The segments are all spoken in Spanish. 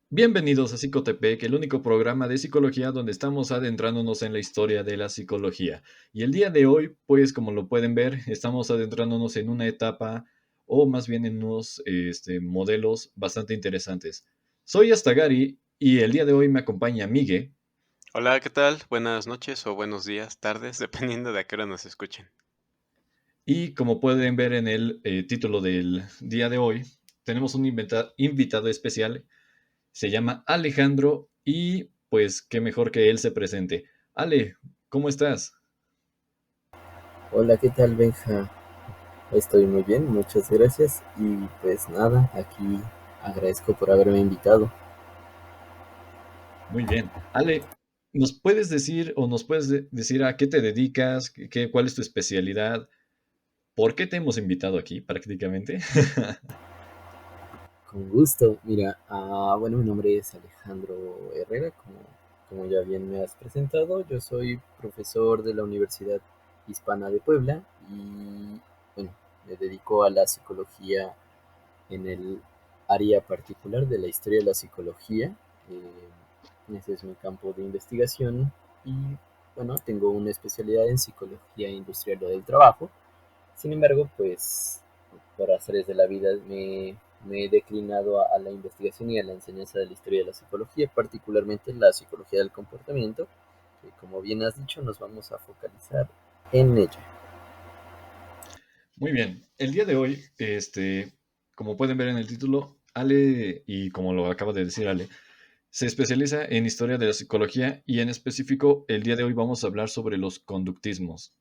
Bienvenidos a Psicotepec, el único programa de psicología donde estamos adentrándonos en la historia de la psicología. Y el día de hoy, pues como lo pueden ver, estamos adentrándonos en una etapa o más bien en unos modelos bastante interesantes. Soy Astagari y el día de hoy me acompaña Migue. Hola, ¿qué tal? Buenas noches o buenos días, tardes, dependiendo de a qué hora nos escuchen. Y como pueden ver en el título del día de hoy, tenemos un invitado especial. Se llama Alejandro y pues qué mejor que él se presente. Ale, ¿cómo estás? Hola, ¿qué tal, Benja? Estoy muy bien, muchas gracias. Y pues nada, aquí agradezco por haberme invitado. Muy bien. Ale, ¿nos puedes decir o nos puedes decir a qué te dedicas? ¿Cuál es tu especialidad? ¿Por qué te hemos invitado aquí prácticamente? Con gusto. Mira, bueno, mi nombre es Alejandro Herrera, como ya bien me has presentado. Yo soy profesor de la Universidad Hispana de Puebla y bueno, me dedico a la psicología en el área particular de la historia de la psicología. Ese es mi campo de investigación y bueno, tengo una especialidad en psicología industrial o del trabajo. Sin embargo, pues por azares de la vida me he declinado a la investigación y a la enseñanza de la historia de la psicología, particularmente la psicología del comportamiento, que como bien has dicho nos vamos a focalizar en ella. Muy bien. El día de hoy, como pueden ver en el título, Ale, y como lo acaba de decir Ale, se especializa en historia de la psicología y en específico el día de hoy vamos a hablar sobre los conductismos.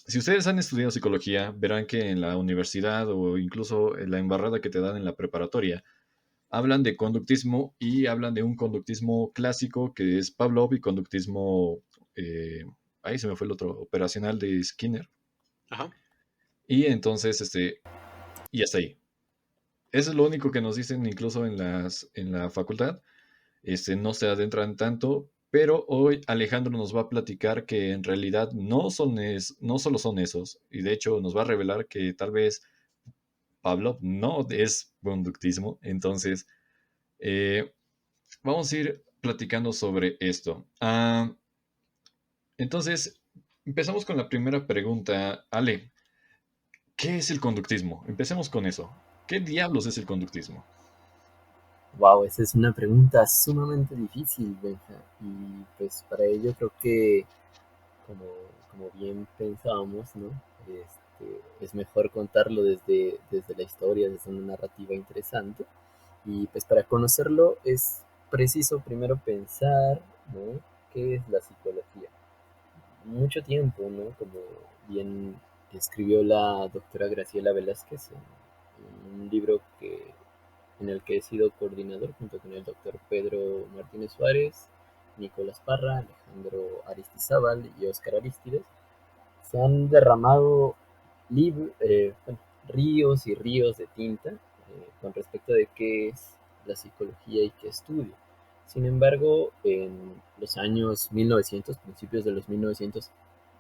Si ustedes han estudiado psicología, verán que en la universidad o incluso en la embarrada que te dan en la preparatoria, hablan de conductismo y hablan de un conductismo clásico que es Pavlov y conductismo, eh, ahí se me fue el otro, operacional de Skinner. Ajá. Y entonces, y hasta ahí. Eso es lo único que nos dicen incluso en la facultad. No se adentran tanto, pero hoy Alejandro nos va a platicar que en realidad no solo son esos, y de hecho nos va a revelar que tal vez Pablo no es conductismo, entonces eh, vamos a ir platicando sobre esto. Entonces, empezamos con la primera pregunta. Ale, ¿qué es el conductismo? Empecemos con eso. ¿Qué diablos es el conductismo? Wow, esa es una pregunta sumamente difícil, Benja. Y pues para ello creo que, como, como bien pensábamos, ¿no? Es mejor contarlo desde la historia, desde una narrativa interesante. Y pues para conocerlo es preciso primero pensar, ¿no? ¿Qué es la psicología? Mucho tiempo, ¿no? Como bien escribió la doctora Graciela Velázquez en un libro en el que he sido coordinador junto con el doctor Pedro Martínez Suárez, Nicolás Parra, Alejandro Aristizábal y Óscar Aristides, se han derramado bueno, ríos y ríos de tinta con respecto de qué es la psicología y qué estudia. Sin embargo, en los años 1900, principios de los 1900,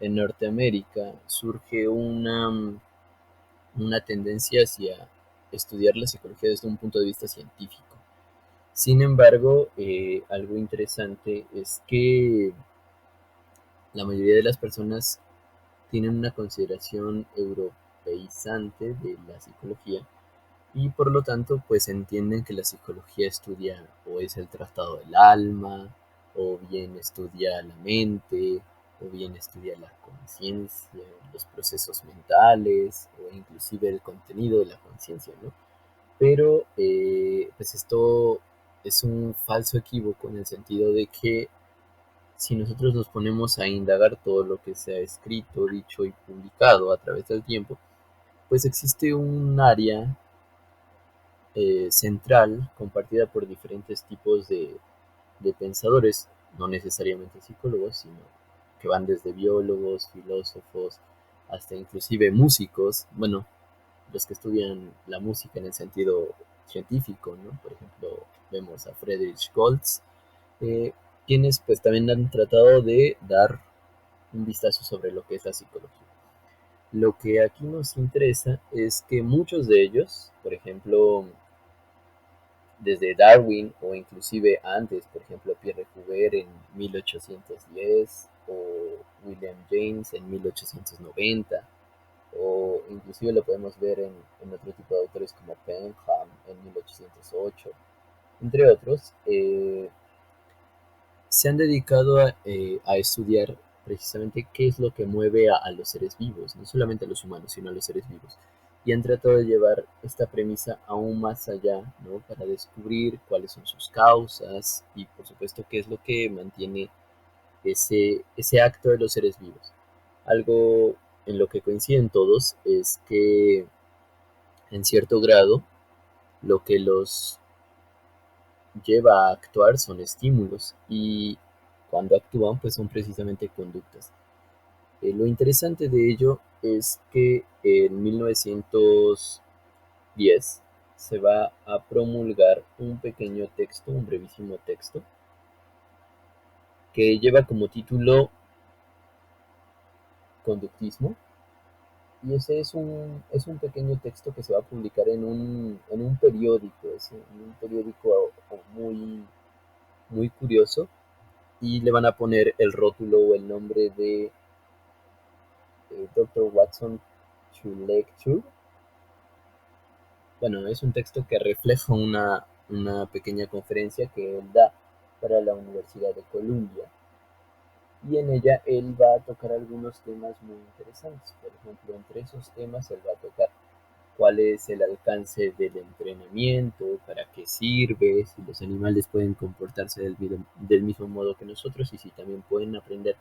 en Norteamérica surge una tendencia hacia estudiar la psicología desde un punto de vista científico. Sin embargo, algo interesante es que la mayoría de las personas tienen una consideración europeizante de la psicología y por lo tanto pues entienden que la psicología estudia o es el tratado del alma o bien estudia la mente o bien estudia la conciencia, los procesos mentales o inclusive el contenido de la conciencia, ¿no? Pero pues esto es un falso equívoco en el sentido de que si nosotros nos ponemos a indagar todo lo que se ha escrito, dicho y publicado a través del tiempo, pues existe un área central compartida por diferentes tipos de pensadores, no necesariamente psicólogos, sino que van desde biólogos, filósofos, hasta inclusive músicos, bueno, los que estudian la música en el sentido científico, ¿no? Por ejemplo, vemos a Friedrich Goltz, eh, quienes pues también han tratado de dar un vistazo sobre lo que es la psicología. Lo que aquí nos interesa es que muchos de ellos, por ejemplo, desde Darwin o inclusive antes, por ejemplo, Pierre Cuvier en 1810 o William James en 1890, o inclusive lo podemos ver en otro tipo de autores como Penham en 1808, entre otros, se han dedicado a estudiar precisamente qué es lo que mueve a los seres vivos, no solamente a los humanos, sino a los seres vivos. Y han tratado de llevar esta premisa aún más allá, ¿no? Para descubrir cuáles son sus causas y, por supuesto, qué es lo que mantiene ese acto de los seres vivos. Algo en lo que coinciden todos es que, en cierto grado, lo que los lleva a actuar son estímulos y cuando actúan pues son precisamente conductas. Lo interesante de ello es que en 1910 se va a promulgar un pequeño texto, un brevísimo texto, que lleva como título Conductismo. Y ese es un pequeño texto que se va a publicar en un periódico, en un periódico muy, muy curioso, y le van a poner el rótulo o el nombre de Dr. Watson to Lecture. Bueno, es un texto que refleja una pequeña conferencia que él da para la Universidad de Columbia. Y en ella él va a tocar algunos temas muy interesantes. Por ejemplo, entre esos temas él va a tocar cuál es el alcance del entrenamiento, para qué sirve, si los animales pueden comportarse del mismo modo que nosotros y si también pueden aprender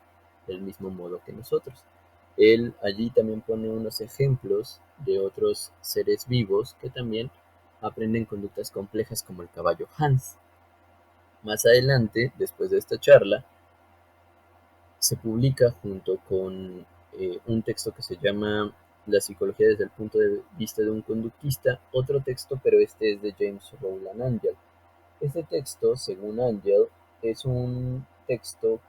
del mismo modo que nosotros. Él allí también pone unos ejemplos de otros seres vivos que también aprenden conductas complejas como el caballo Hans. Más adelante, después de esta charla, se publica junto con un texto que se llama La psicología desde el punto de vista de un conductista, otro texto, pero este es de James Rowland Angel. Este texto, según Angel, es un texto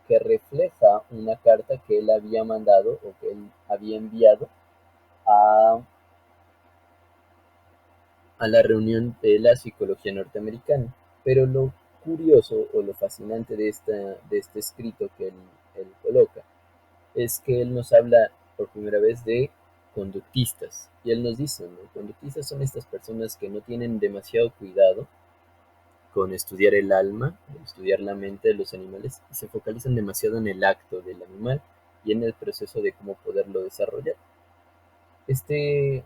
que refleja una carta que él había mandado o que él había enviado a, a la reunión de la psicología norteamericana. Pero lo curioso o lo fascinante de este escrito que él coloca es que él nos habla por primera vez de conductistas. Y él nos dice, ¿no? Conductistas son estas personas que no tienen demasiado cuidado con estudiar el alma, estudiar la mente de los animales, y se focalizan demasiado en el acto del animal y en el proceso de cómo poderlo desarrollar. Este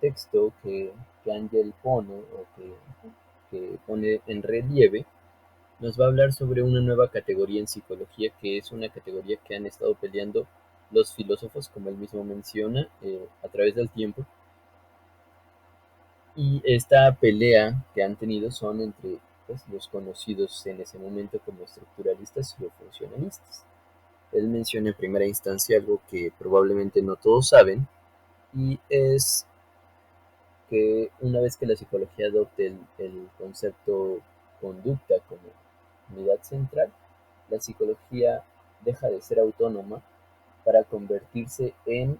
texto que Angel pone o que pone en relieve nos va a hablar sobre una nueva categoría en psicología, que es una categoría que han estado peleando los filósofos, como él mismo menciona, a través del tiempo. Y esta pelea que han tenido son entre pues, los conocidos en ese momento como estructuralistas y funcionalistas. Él menciona en primera instancia algo que probablemente no todos saben, y es que una vez que la psicología adopte el concepto conducta como unidad central, la psicología deja de ser autónoma para convertirse en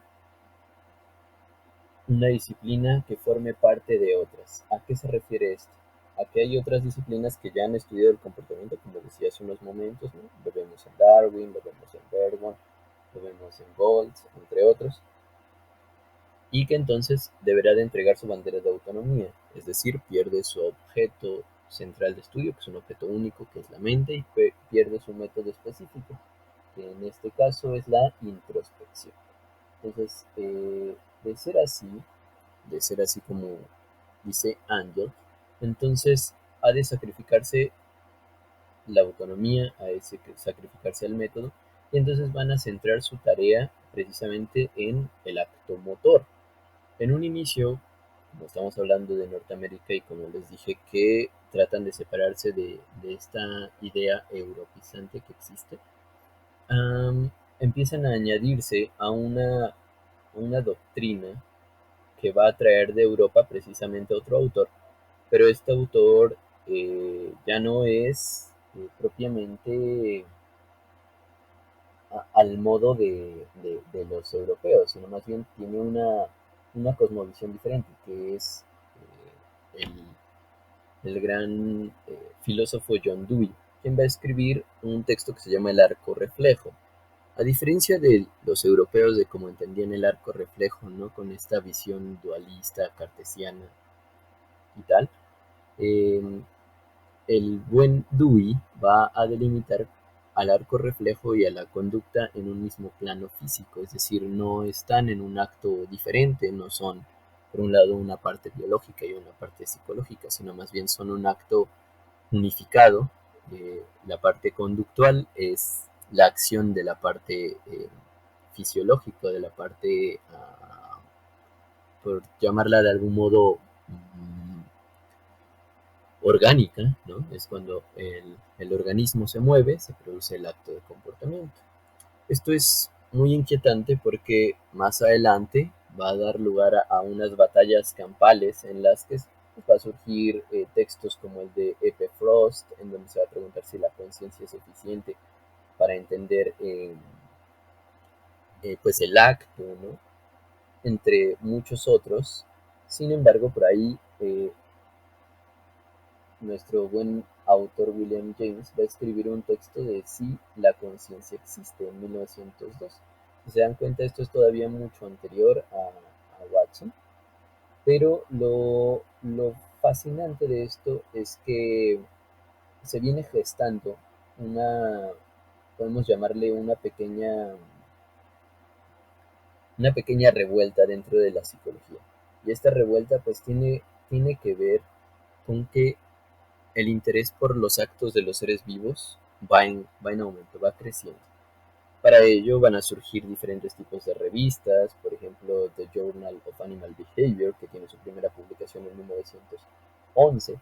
una disciplina que forme parte de otras. ¿A qué se refiere esto? A que hay otras disciplinas que ya han estudiado el comportamiento, como decía hace unos momentos, ¿no? Lo vemos en Darwin, lo vemos en Bergman, lo vemos en Goltz, entre otros, y que entonces deberá de entregar su bandera de autonomía, es decir, pierde su objeto central de estudio, que es un objeto único, que es la mente, y pierde su método específico, que en este caso es la introspección. Entonces, de ser así como dice Angel, entonces ha de sacrificarse la autonomía, ha de sacrificarse el método, y entonces van a centrar su tarea precisamente en el acto motor. En un inicio, como estamos hablando de Norteamérica y como les dije que tratan de separarse de esta idea europizante que existe, empiezan a añadirse a una doctrina que va a traer de Europa precisamente otro autor, pero este autor ya no es propiamente al modo de los europeos, sino más bien tiene una cosmovisión diferente, que es el gran filósofo John Dewey, quien va a escribir un texto que se llama El arco reflejo. A diferencia de los europeos de cómo entendían el arco reflejo, ¿no? Con esta visión dualista, cartesiana y tal, eh, el buen Dewey va a delimitar al arco reflejo y a la conducta en un mismo plano físico, es decir, no están en un acto diferente, no son por un lado una parte biológica y una parte psicológica, sino más bien son un acto unificado. La parte conductual es la acción de la parte fisiológica, de la parte, por llamarla de algún modo, orgánica, ¿no? Es cuando el organismo se mueve, se produce el acto de comportamiento. Esto es muy inquietante porque más adelante va a dar lugar a unas batallas campales en las que va a surgir textos como el de E. P. Frost, en donde se va a preguntar si la conciencia es eficiente para entender pues el acto, ¿no? Entre muchos otros. Sin embargo, por ahí nuestro buen autor William James va a escribir un texto de Si la conciencia existe en 1902. Si se dan cuenta, esto es todavía mucho anterior a Watson, pero lo fascinante de esto es que se viene gestando una, podemos llamarle una pequeña revuelta dentro de la psicología. Y esta revuelta pues tiene que ver con que el interés por los actos de los seres vivos va en aumento, va creciendo. Para ello van a surgir diferentes tipos de revistas, por ejemplo, The Journal of Animal Behavior, que tiene su primera publicación en 1911,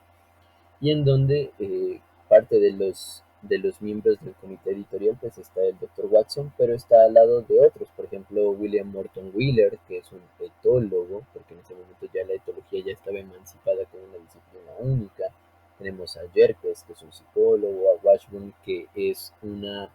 y en donde parte de los miembros del comité editorial pues está el Dr. Watson, pero está al lado de otros, por ejemplo, William Morton Wheeler, que es un etólogo, porque en ese momento ya la etología ya estaba emancipada como una disciplina única. Tenemos a Yerkes, que es un psicólogo, a Washburn, que es una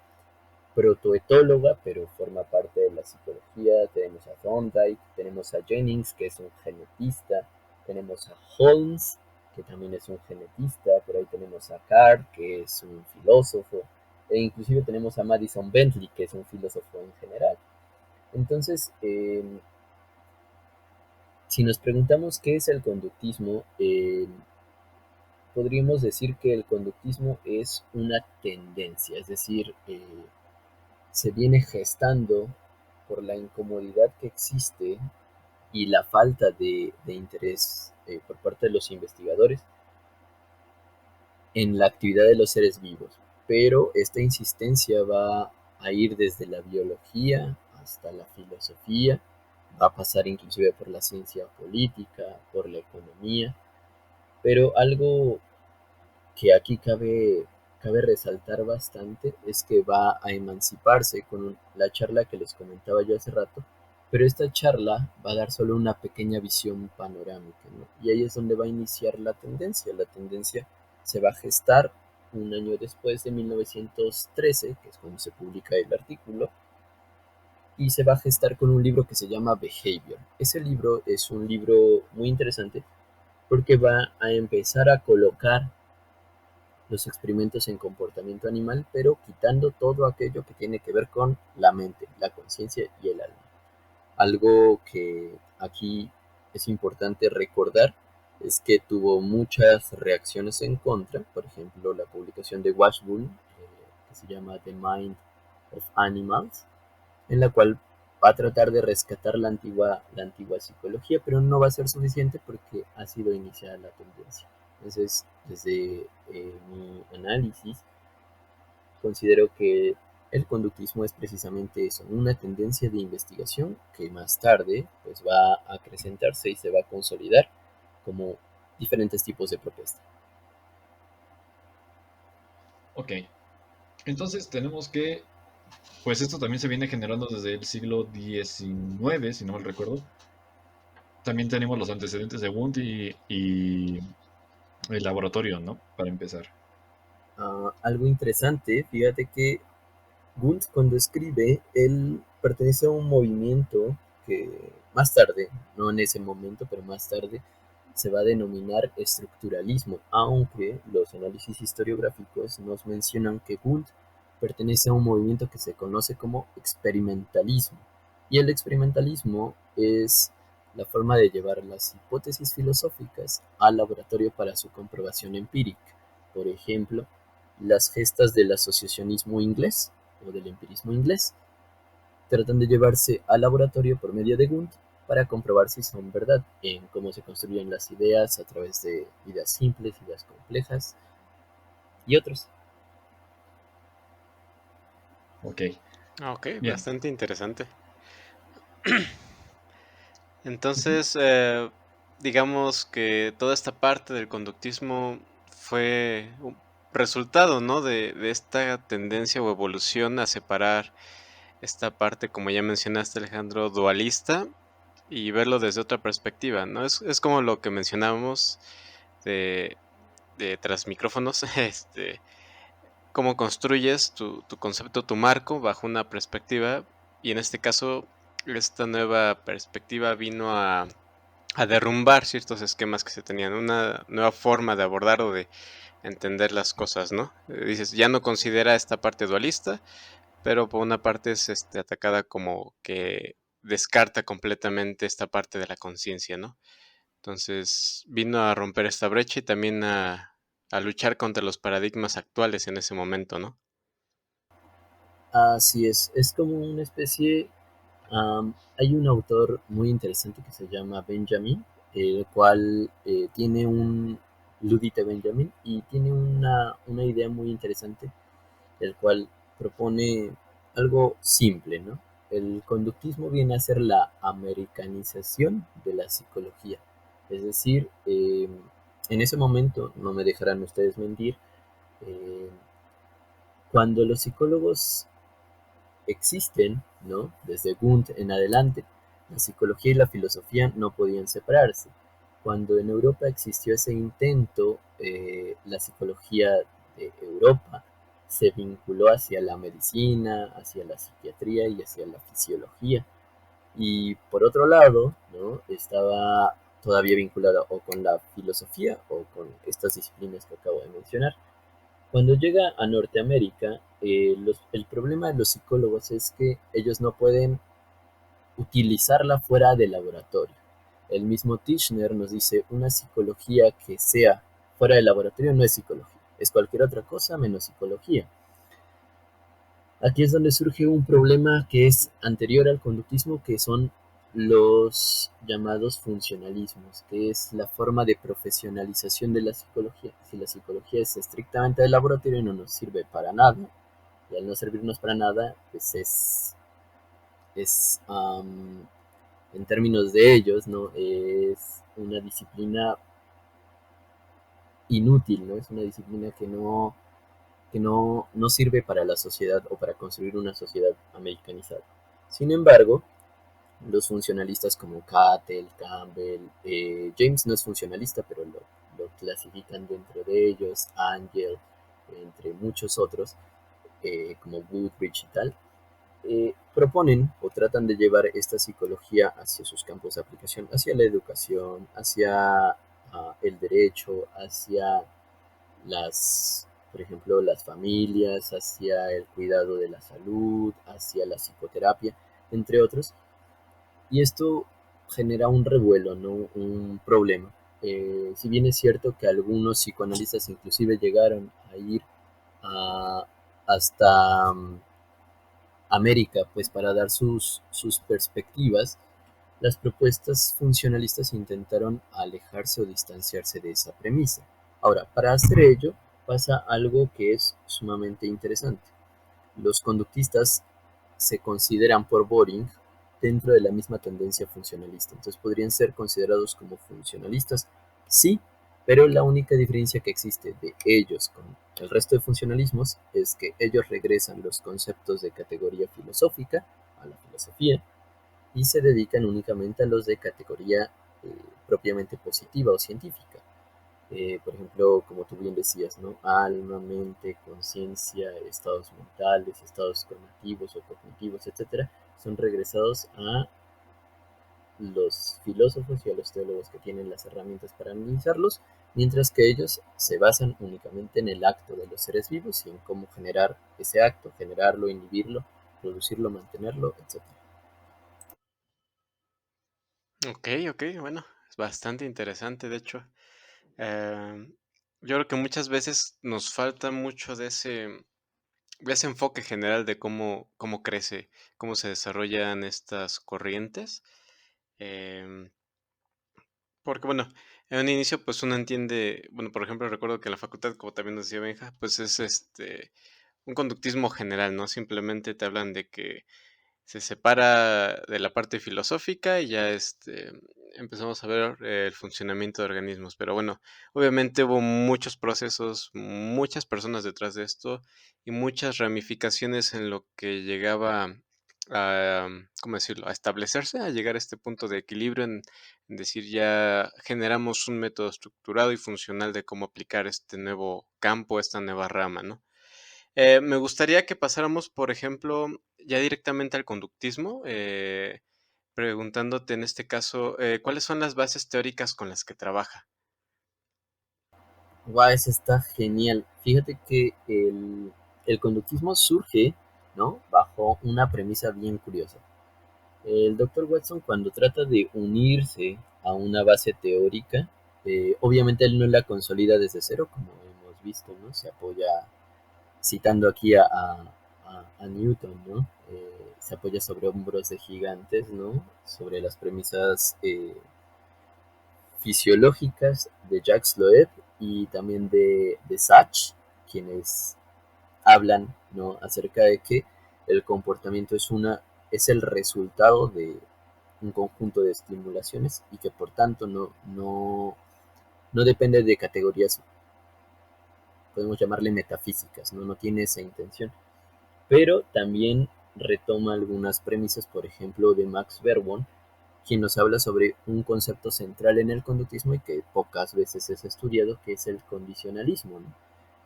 protoetóloga, pero forma parte de la psicología. Tenemos a Thorndike, tenemos a Jennings, que es un genetista, tenemos a Holmes, que también es un genetista, por ahí tenemos a Carr, que es un filósofo, e inclusive tenemos a Madison Bentley, que es un filósofo en general. Entonces, si nos preguntamos qué es el conductismo, podríamos decir que el conductismo es una tendencia, es decir, se viene gestando por la incomodidad que existe y la falta de interés por parte de los investigadores en la actividad de los seres vivos. Pero esta insistencia va a ir desde la biología hasta la filosofía, va a pasar inclusive por la ciencia política, por la economía, pero algo que aquí cabe resaltar bastante es que va a emanciparse con la charla que les comentaba yo hace rato, pero esta charla va a dar solo una pequeña visión panorámica, ¿no? Y ahí es donde va a iniciar la tendencia. La tendencia se va a gestar un año después de 1913, que es cuando se publica el artículo, y se va a gestar con un libro que se llama Behavior. Ese libro es un libro muy interesante porque va a empezar a colocar los experimentos en comportamiento animal, pero quitando todo aquello que tiene que ver con la mente, la conciencia y el alma. Algo que aquí es importante recordar es que tuvo muchas reacciones en contra, por ejemplo, la publicación de Washburn, que se llama The Mind of Animals, en la cual va a tratar de rescatar la antigua psicología, pero no va a ser suficiente porque ha sido iniciada la tendencia. Entonces, desde mi análisis, considero que el conductismo es precisamente eso, una tendencia de investigación que más tarde pues, va a acrecentarse y se va a consolidar como diferentes tipos de protesta. Ok, entonces tenemos que, pues esto también se viene generando desde el siglo XIX, si no mal recuerdo. También tenemos los antecedentes de Wundt y el laboratorio, ¿no? Para empezar. Algo interesante, fíjate que Wundt, cuando escribe, él pertenece a un movimiento que más tarde, no en ese momento, pero más tarde, se va a denominar estructuralismo, aunque los análisis historiográficos nos mencionan que Wundt pertenece a un movimiento que se conoce como experimentalismo. Y el experimentalismo es la forma de llevar las hipótesis filosóficas al laboratorio para su comprobación empírica. Por ejemplo, las gestas del asociacionismo inglés o del empirismo inglés tratan de llevarse al laboratorio por medio de Wundt para comprobar si son verdad en cómo se construyen las ideas a través de ideas simples, ideas complejas y otros. Ok, Ok, bien. bastante interesante. Entonces, digamos que toda esta parte del conductismo fue un resultado, ¿no? De esta tendencia o evolución a separar esta parte, como ya mencionaste, Alejandro, dualista y verlo desde otra perspectiva, ¿no? Es como lo que mencionábamos de, tras micrófonos, cómo construyes tu concepto, tu marco bajo una perspectiva, y en este caso, esta nueva perspectiva vino a derrumbar ciertos esquemas que se tenían, una nueva forma de abordar o de entender las cosas, ¿no? Dices, ya no considera esta parte dualista, pero por una parte es atacada como que descarta completamente esta parte de la conciencia, ¿no? Entonces vino a romper esta brecha y también a luchar contra los paradigmas actuales en ese momento, ¿no? Así es como una especie. Hay un autor muy interesante que se llama Benjamin, el cual tiene un Ludite Benjamin y tiene una idea muy interesante, el cual propone algo simple, ¿no? El conductismo viene a ser la americanización de la psicología. Es decir, en ese momento, no me dejarán ustedes mentir, eh, cuando los psicólogos existen, ¿no? Desde Wundt en adelante, la psicología y la filosofía no podían separarse. Cuando en Europa existió ese intento, la psicología de Europa se vinculó hacia la medicina, hacia la psiquiatría y hacia la fisiología. Y por otro lado, ¿no? Estaba todavía vinculada o con la filosofía o con estas disciplinas que acabo de mencionar. Cuando llega a Norteamérica, el problema de los psicólogos es que ellos no pueden utilizarla fuera del laboratorio. El mismo Tishner nos dice, una psicología que sea fuera del laboratorio no es psicología, es cualquier otra cosa menos psicología. Aquí es donde surge un problema que es anterior al conductismo, que son los llamados funcionalismos, que es la forma de profesionalización de la psicología. Si la psicología es estrictamente de laboratorio y no nos sirve para nada, y al no servirnos para nada, pues es en términos de ellos, ¿no? Es una disciplina inútil, ¿no? Es una disciplina que no sirve para la sociedad o para construir una sociedad americanizada. Sin embargo, los funcionalistas como Cattell, Campbell, James no es funcionalista, pero lo clasifican dentro de ellos, Angel, entre muchos otros, como Woodbridge y tal, proponen o tratan de llevar esta psicología hacia sus campos de aplicación, hacia la educación, hacia el derecho, hacia por ejemplo, las familias, hacia el cuidado de la salud, hacia la psicoterapia, entre otros. Y esto genera un revuelo, ¿no? Un problema. Si bien es cierto que algunos psicoanalistas inclusive llegaron a ir a, hasta América, pues para dar sus perspectivas, las propuestas funcionalistas intentaron alejarse o distanciarse de esa premisa. Ahora, para hacer ello, pasa algo que es sumamente interesante. Los conductistas se consideran por Boring dentro de la misma tendencia funcionalista. Entonces podrían ser considerados como funcionalistas, sí, pero la única diferencia que existe de ellos con el resto de funcionalismos es que ellos regresan los conceptos de categoría filosófica a la filosofía y se dedican únicamente a los de categoría propiamente positiva o científica. Por ejemplo, como tú bien decías, ¿no? Alma, mente, conciencia, estados mentales, estados cognitivos o cognitivos, etcétera, son regresados a los filósofos y a los teólogos que tienen las herramientas para analizarlos, mientras que ellos se basan únicamente en el acto de los seres vivos y en cómo generar ese acto, generarlo, inhibirlo, producirlo, mantenerlo, etcétera. Ok, ok, bueno, es bastante interesante, de hecho. Em, yo creo que muchas veces nos falta mucho de ese enfoque general de cómo crece, cómo se desarrollan estas corrientes. Em, Porque, bueno, en un inicio, pues, uno entiende, bueno, por ejemplo, recuerdo que en la facultad, como también nos decía Benja, pues, es, un conductismo general, ¿no? Simplemente te hablan de que se separa de la parte filosófica y ya, empezamos a ver, el funcionamiento de organismos. Pero bueno, obviamente hubo muchos procesos, muchas personas detrás de esto y muchas ramificaciones en lo que llegaba a, ¿cómo decirlo?, a establecerse, a llegar a este punto de equilibrio en decir, ya generamos un método estructurado y funcional de cómo aplicar este nuevo campo, esta nueva rama, ¿no? Me gustaría que pasáramos, por ejemplo, ya directamente al conductismo, preguntándote en este caso, ¿cuáles son las bases teóricas con las que trabaja? Guau, eso está genial. Fíjate que el conductismo surge, ¿no? Bajo una premisa bien curiosa. El doctor Watson, cuando trata de unirse a una base teórica, obviamente él no la consolida desde cero, como hemos visto, ¿no? Se apoya, citando aquí a Newton, ¿no? Se apoya sobre hombros de gigantes, ¿no? Sobre las premisas fisiológicas de Jacques Loeb y también de Sachs, quienes hablan, ¿no? Acerca de que el comportamiento es el resultado de un conjunto de estimulaciones y que por tanto no depende de categorías, podemos llamarle metafísicas, no tiene esa intención. Pero también retoma algunas premisas, por ejemplo, de Max Verworn, quien nos habla sobre un concepto central en el conductismo y que pocas veces es estudiado, que es el condicionalismo, ¿no?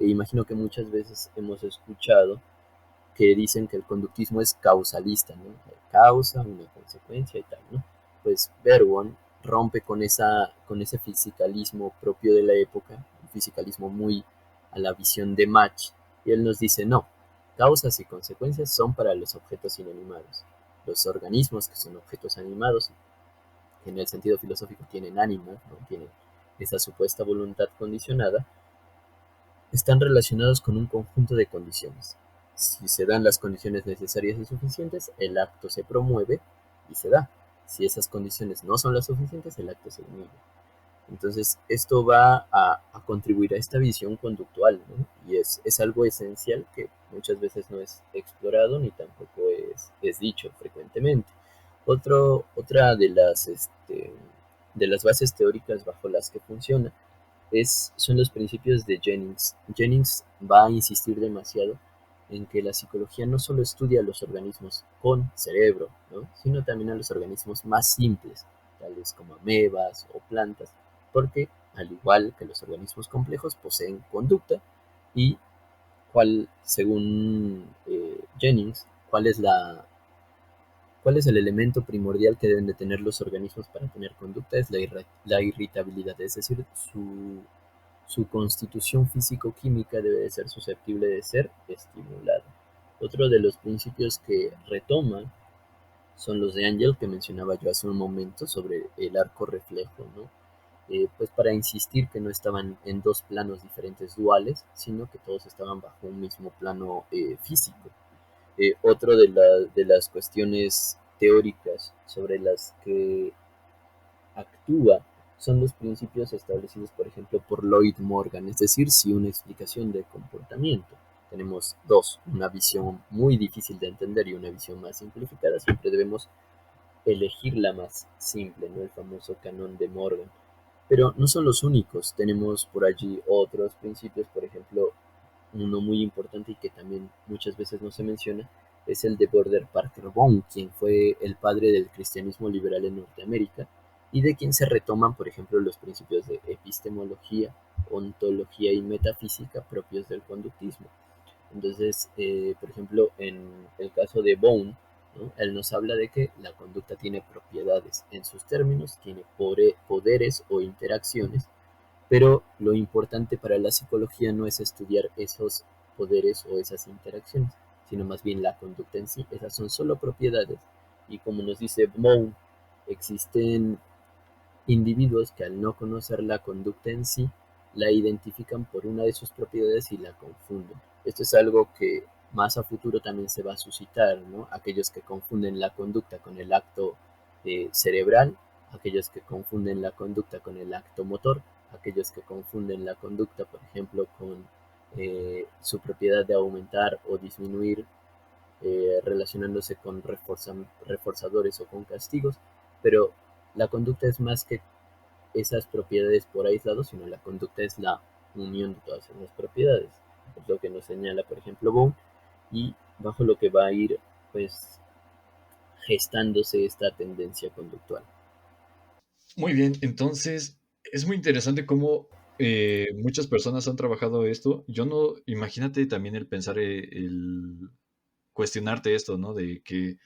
E imagino que muchas veces hemos escuchado que dicen que el conductismo es causalista, ¿no? Hay causa, una consecuencia y tal, ¿no? Pues Verworn rompe con ese fisicalismo propio de la época, un fisicalismo muy a la visión de Mach, y él nos dice, no, causas y consecuencias son para los objetos inanimados. Los organismos que son objetos animados, que en el sentido filosófico tienen ánima, ¿no? Tienen esa supuesta voluntad condicionada, están relacionados con un conjunto de condiciones. Si se dan las condiciones necesarias y suficientes, el acto se promueve y se da. Si esas condiciones no son las suficientes, el acto se inhibe. Entonces, esto va a contribuir a esta visión conductual, ¿no? Y es algo esencial que muchas veces no es explorado ni tampoco es dicho frecuentemente. Otra de las bases teóricas bajo las que funciona son los principios de Jennings. Jennings va a insistir demasiado en que la psicología no solo estudia a los organismos con cerebro, ¿no? Sino también a los organismos más simples, tales como amebas o plantas, porque al igual que los organismos complejos poseen conducta y según Jennings, cuál es el elemento primordial que deben de tener los organismos para tener conducta es la irritabilidad, es decir, su constitución físico-química debe de ser susceptible de ser estimulada. Otro de los principios que retoma son los de Angel que mencionaba yo hace un momento sobre el arco reflejo, ¿no? Pues para insistir que no estaban en dos planos diferentes duales, sino que todos estaban bajo un mismo plano físico. Otro de las cuestiones teóricas sobre las que actúa son los principios establecidos, por ejemplo, por Lloyd Morgan, es decir, si una explicación de comportamiento. Tenemos dos, una visión muy difícil de entender y una visión más simplificada, siempre debemos elegir la más simple, ¿no? El famoso canon de Morgan. Pero no son los únicos, tenemos por allí otros principios, por ejemplo, uno muy importante y que también muchas veces no se menciona, es el de Border Parker Bone, quien fue el padre del cristianismo liberal en Norteamérica y de quien se retoman, por ejemplo, los principios de epistemología, ontología y metafísica propios del conductismo. Entonces, por ejemplo, en el caso de Bohm, ¿no? Él nos habla de que la conducta tiene propiedades en sus términos, tiene poderes o interacciones, pero lo importante para la psicología no es estudiar esos poderes o esas interacciones, sino más bien la conducta en sí. Esas son solo propiedades. Y como nos dice Bohm, existen individuos que al no conocer la conducta en sí, la identifican por una de sus propiedades y la confunden. Esto es algo que más a futuro también se va a suscitar, ¿no? Aquellos que confunden la conducta con el acto cerebral, aquellos que confunden la conducta con el acto motor, aquellos que confunden la conducta, por ejemplo, con su propiedad de aumentar o disminuir relacionándose con reforzadores o con castigos, pero la conducta es más que esas propiedades por aislado, sino la conducta es la unión de todas esas propiedades. Es lo que nos señala, por ejemplo, Bohm, y bajo lo que va a ir pues gestándose esta tendencia conductual. Muy bien, entonces es muy interesante cómo muchas personas han trabajado esto. Yo no, imagínate también el pensar, el cuestionarte esto, ¿no? De que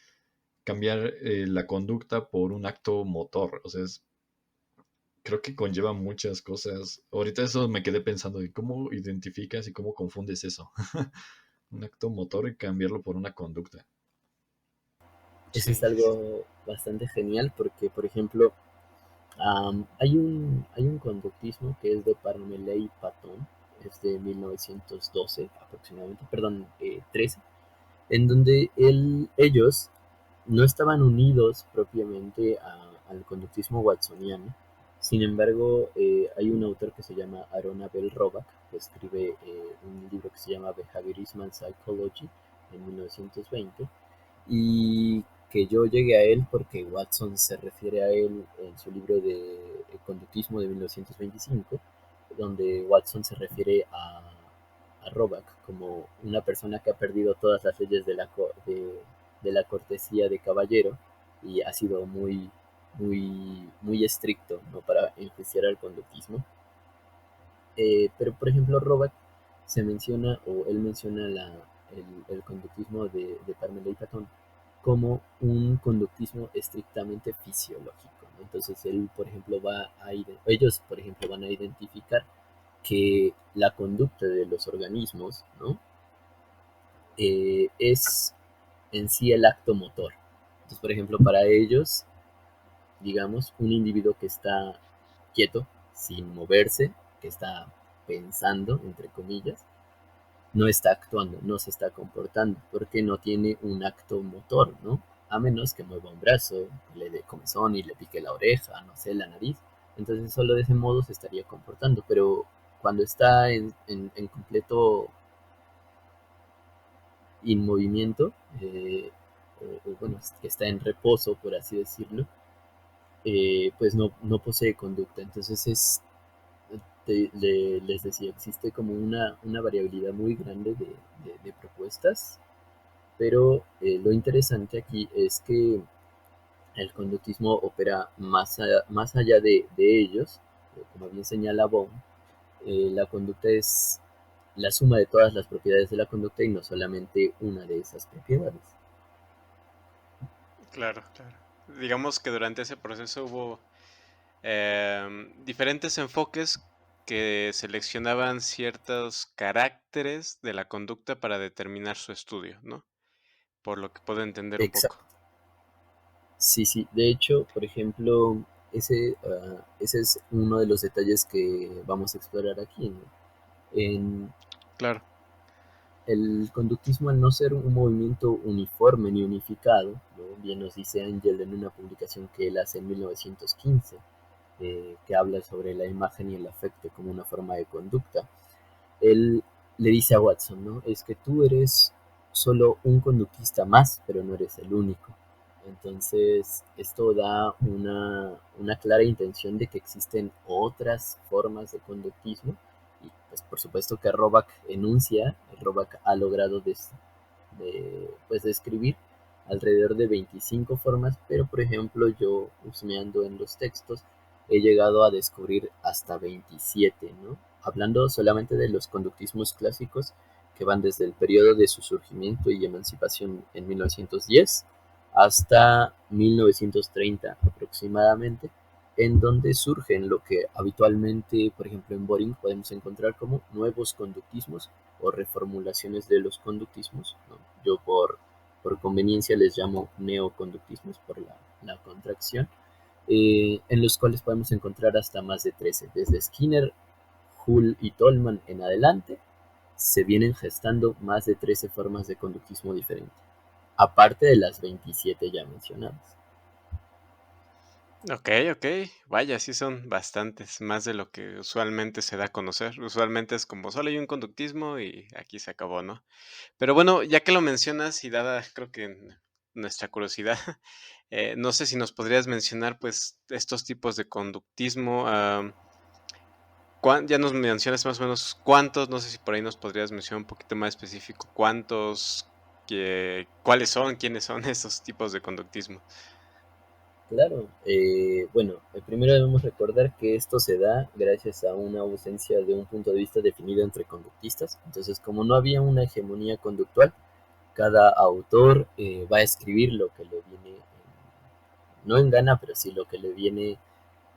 cambiar la conducta por un acto motor. O sea, creo que conlleva muchas cosas. Ahorita eso me quedé pensando de cómo identificas y cómo confundes eso. Un acto motor y cambiarlo por una conducta. Eso es Sí, sí, sí. algo bastante genial porque, por ejemplo, hay un conductismo que es de Parmelee y Patton, es de 1912 aproximadamente, perdón, 13, en donde ellos no estaban unidos propiamente al conductismo watsoniano. Sin embargo, hay un autor que se llama Aaron Abel Roback, que escribe un libro que se llama Behaviorism and Psychology en 1920, y que yo llegué a él porque Watson se refiere a él en su libro de conductismo de 1925, donde Watson se refiere a Roback como una persona que ha perdido todas las leyes de la cortesía de caballero y ha sido muy estricto, ¿no? Para enjuiciar al conductismo. Pero, por ejemplo, Roback se menciona, o él menciona el conductismo de Parmelee y Patton como un conductismo estrictamente fisiológico, ¿no? Entonces él, por ejemplo, ellos, por ejemplo, van a identificar que la conducta de los organismos, ¿no? Es en sí el acto motor. Entonces, por ejemplo, para ellos, digamos, un individuo que está quieto, sin moverse, que está pensando, entre comillas, no está actuando, no se está comportando, porque no tiene un acto motor, ¿no? A menos que mueva un brazo, le dé comezón y le pique la oreja, no sé, la nariz. Entonces solo de ese modo se estaría comportando, pero cuando está en completo inmovimiento, o bueno, que está en reposo, por así decirlo, pues no posee conducta. Entonces les decía, existe como una variabilidad muy grande de propuestas, pero lo interesante aquí es que el conductismo opera más allá de ellos, como bien señala Bohm, la conducta es la suma de todas las propiedades de la conducta y no solamente una de esas propiedades. Claro, claro. Digamos que durante ese proceso hubo diferentes enfoques que seleccionaban ciertos caracteres de la conducta para determinar su estudio, ¿no? Por lo que puedo entender un Exacto. poco. Sí, sí. De hecho, por ejemplo, ese es uno de los detalles que vamos a explorar aquí, ¿no? En Claro, el conductismo, al no ser un movimiento uniforme ni unificado, ¿no? Bien nos dice Angel en una publicación que él hace en 1915, que habla sobre la imagen y el afecto como una forma de conducta. Él le dice a Watson, ¿no? Es que tú eres solo un conductista más, pero no eres el único. Entonces, esto da una clara intención de que existen otras formas de conductismo y pues por supuesto que Roback enuncia, Roback ha logrado pues, describir alrededor de 25 formas, pero por ejemplo yo husmeando en los textos he llegado a descubrir hasta 27, ¿no? Hablando solamente de los conductismos clásicos que van desde el periodo de su surgimiento y emancipación en 1910 hasta 1930 aproximadamente, en donde surgen lo que habitualmente, por ejemplo, en Boring podemos encontrar como nuevos conductismos o reformulaciones de los conductismos, ¿no? Yo por conveniencia les llamo neoconductismos por la contracción, en los cuales podemos encontrar hasta más de 13. Desde Skinner, Hull y Tolman en adelante, se vienen gestando más de 13 formas de conductismo diferente, aparte de las 27 ya mencionadas. Ok, ok. Vaya, sí son bastantes, más de lo que usualmente se da a conocer. Usualmente es como solo hay un conductismo y aquí se acabó, ¿no? Pero bueno, ya que lo mencionas y dada, creo que nuestra curiosidad, no sé si nos podrías mencionar, pues, estos tipos de conductismo. Ya nos mencionas más o menos cuántos, no sé si por ahí nos podrías mencionar un poquito más específico, cuántos, cuáles son, quiénes son esos tipos de conductismo. Claro, bueno, primero debemos recordar que esto se da gracias a una ausencia de un punto de vista definido entre conductistas. Entonces, como no había una hegemonía conductual, cada autor va a escribir lo que le viene, no en gana, pero sí lo que le viene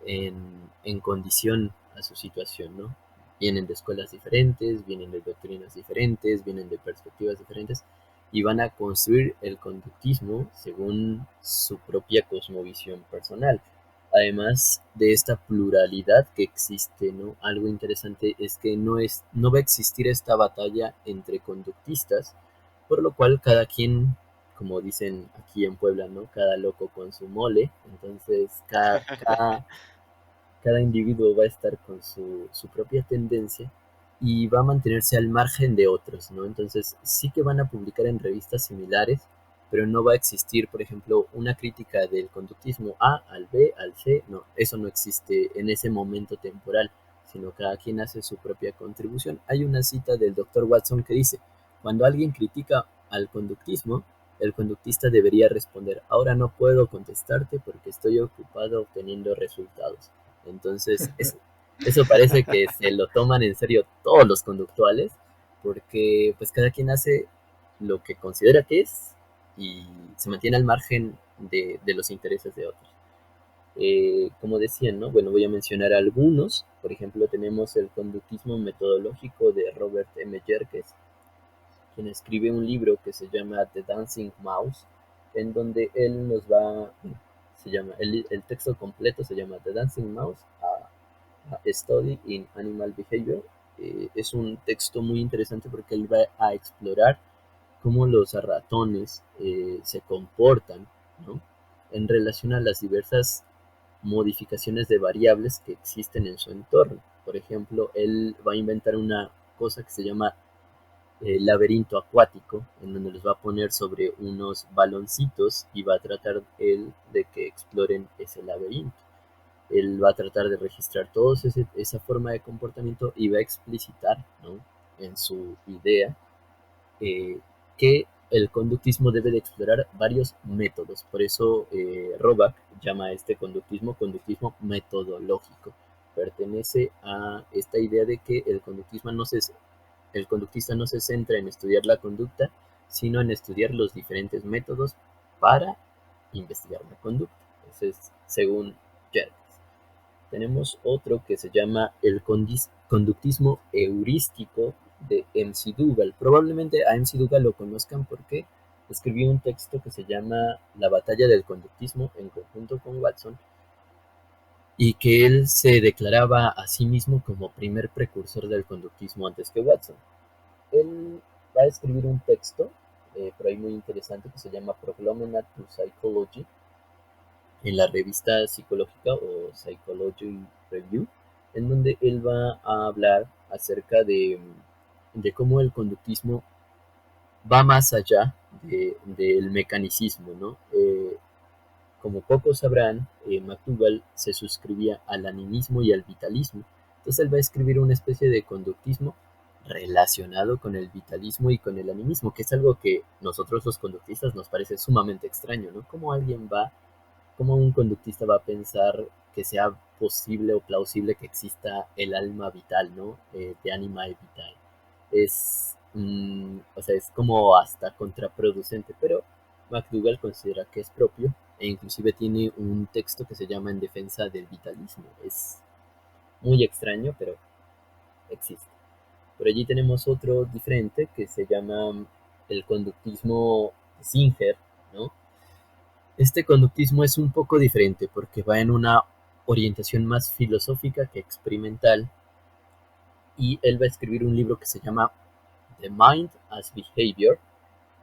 en condición a su situación, ¿no? Vienen de escuelas diferentes, vienen de doctrinas diferentes, vienen de perspectivas diferentes y van a construir el conductismo según su propia cosmovisión personal. Además de esta pluralidad que existe, ¿no? Algo interesante es que no va a existir esta batalla entre conductistas, por lo cual cada quien, como dicen aquí en Puebla, ¿no? Cada loco con su mole. Entonces, cada individuo va a estar con su propia tendencia y va a mantenerse al margen de otros, ¿no? Entonces sí que van a publicar en revistas similares, pero no va a existir, por ejemplo, una crítica del conductismo A al B, al C, no, eso no existe en ese momento temporal, sino cada quien hace su propia contribución. Hay una cita del doctor Watson que dice, cuando alguien critica al conductismo, el conductista debería responder, ahora no puedo contestarte porque estoy ocupado obteniendo resultados. Entonces, eso parece que se lo toman en serio todos los conductuales, porque pues cada quien hace lo que considera que es y se mantiene al margen de los intereses de otros. Como decían, ¿no? Bueno, voy a mencionar algunos. Por ejemplo, tenemos el conductismo metodológico de Robert M. Yerkes, quien escribe un libro que se llama The Dancing Mouse, en donde él nos va, se llama, el texto completo se llama The Dancing Mouse, a Study in Animal Behavior. Es un texto muy interesante porque él va a explorar cómo los ratones se comportan, ¿no? En relación a las diversas modificaciones de variables que existen en su entorno. Por ejemplo, él va a inventar una cosa que se llama laberinto acuático, en donde los va a poner sobre unos baloncitos y va a tratar él de que exploren ese laberinto. Él va a tratar de registrar toda esa forma de comportamiento y va a explicitar, ¿no? En su idea eh, que el conductismo debe de explorar varios métodos. Por eso Roback llama a este conductismo metodológico. Pertenece a esta idea de que el conductista no se centra en estudiar la conducta, sino en estudiar los diferentes métodos para investigar la conducta. Eso es según Jervis. Tenemos otro que se llama el conductismo heurístico de MC Dougal. Probablemente a MC Dougal lo conozcan porque escribió un texto que se llama La batalla del conductismo en conjunto con Watson y que él se declaraba a sí mismo como primer precursor del conductismo antes que Watson. Él va a escribir un texto por ahí muy interesante que se llama Prolegomena to Psychology en la revista psicológica o Psychology Review, en donde él va a hablar acerca de cómo el conductismo va más allá del mecanicismo, ¿no? Como pocos sabrán, McDougall se suscribía al animismo y al vitalismo. Entonces él va a escribir una especie de conductismo relacionado con el vitalismo y con el animismo, que es algo que nosotros los conductistas nos parece sumamente extraño, ¿no? ¿Cómo un conductista va a pensar que sea posible o plausible que exista el alma vital, ¿no? De anima vitae. O sea, es como hasta contraproducente, pero McDougall considera que es propio e inclusive tiene un texto que se llama En defensa del vitalismo. Es muy extraño, pero existe. Por allí tenemos otro diferente que se llama el conductismo Singer, ¿no? Este conductismo es un poco diferente porque va en una orientación más filosófica que experimental y él va a escribir un libro que se llama The Mind as Behavior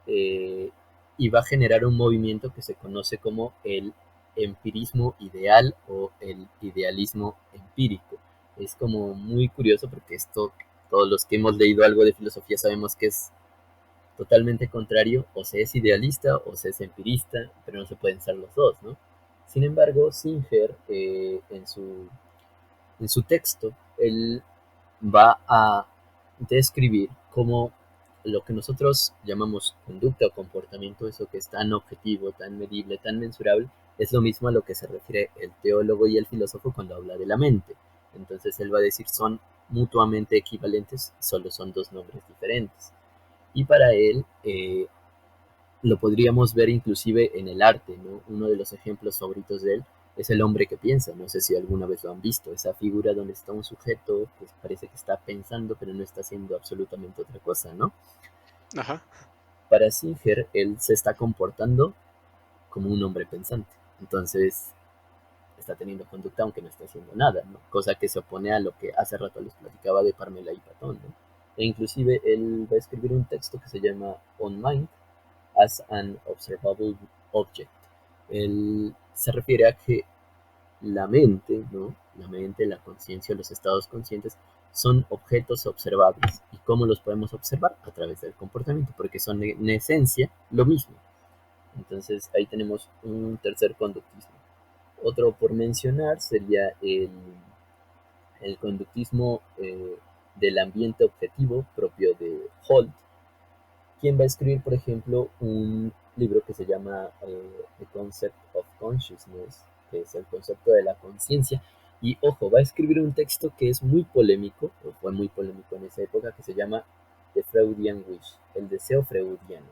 eh, y va a generar un movimiento que se conoce como el empirismo ideal o el idealismo empírico. Es como muy curioso porque todos los que hemos leído algo de filosofía sabemos que es totalmente contrario, o se es idealista o se es empirista, pero no se pueden ser los dos, ¿no? Sin embargo, Singer, en su texto, él va a describir cómo lo que nosotros llamamos conducta o comportamiento, eso que es tan objetivo, tan medible, tan mensurable, es lo mismo a lo que se refiere el teólogo y el filósofo cuando habla de la mente. Entonces él va a decir son mutuamente equivalentes, solo son dos nombres diferentes. Y para él lo podríamos ver inclusive en el arte, ¿no? Uno de los ejemplos favoritos de él es el hombre que piensa. No sé si alguna vez lo han visto, esa figura donde está un sujeto que parece que está pensando, pero no está haciendo absolutamente otra cosa, ¿no? Ajá. Para Singer, él se está comportando como un hombre pensante. Entonces, está teniendo conducta aunque no está haciendo nada, ¿no? Cosa que se opone a lo que hace rato les platicaba de Parmela y Platón, ¿no? E inclusive él va a escribir un texto que se llama On Mind, as an observable object. Él se refiere a que la mente, ¿no? La mente, la conciencia, los estados conscientes son objetos observables. ¿Y cómo los podemos observar? A través del comportamiento, porque son en esencia lo mismo. Entonces ahí tenemos un tercer conductismo. Otro por mencionar sería el conductismo del ambiente objetivo propio de Holt, quien va a escribir, por ejemplo, un libro que se llama The Concept of Consciousness, que es el concepto de la conciencia. Y ojo, va a escribir un texto que es muy polémico, o fue muy polémico en esa época, que se llama The Freudian Wish, el deseo freudiano,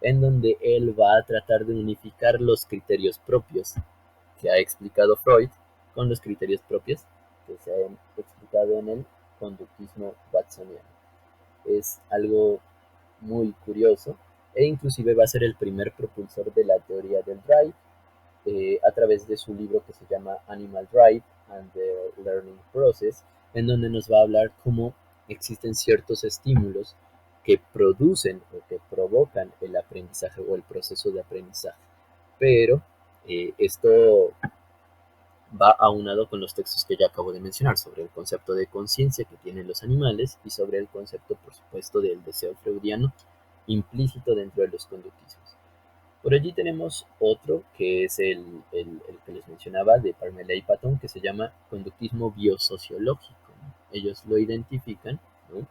en donde él va a tratar de unificar los criterios propios que ha explicado Freud con los criterios propios que se han explicado en el conductismo watsoniano. Es algo muy curioso e inclusive va a ser el primer propulsor de la teoría del drive a través de su libro que se llama Animal Drive and the Learning Process, en donde nos va a hablar cómo existen ciertos estímulos que producen o que provocan el aprendizaje o el proceso de aprendizaje. Pero esto va aunado con los textos que ya acabo de mencionar sobre el concepto de conciencia que tienen los animales y sobre el concepto, por supuesto, del deseo freudiano implícito dentro de los conductismos. Por allí tenemos otro que es el que les mencionaba de Parmela y Patton, que se llama conductismo biosociológico, ¿no? Ellos lo identifican, ¿no?,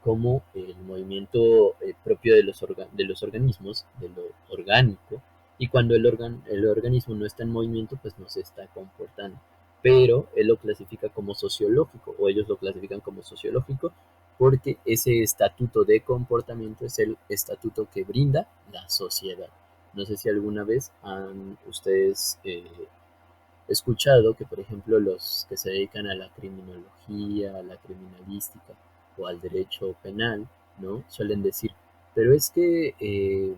como el movimiento propio de los organismos, de lo orgánico, y cuando el organismo no está en movimiento, pues no se está comportando. Pero él lo clasifica como sociológico, o ellos lo clasifican como sociológico, porque ese estatuto de comportamiento es el estatuto que brinda la sociedad. No sé si alguna vez han ustedes escuchado que, por ejemplo, los que se dedican a la criminología, a la criminalística o al derecho penal, ¿no? Suelen decir, pero es que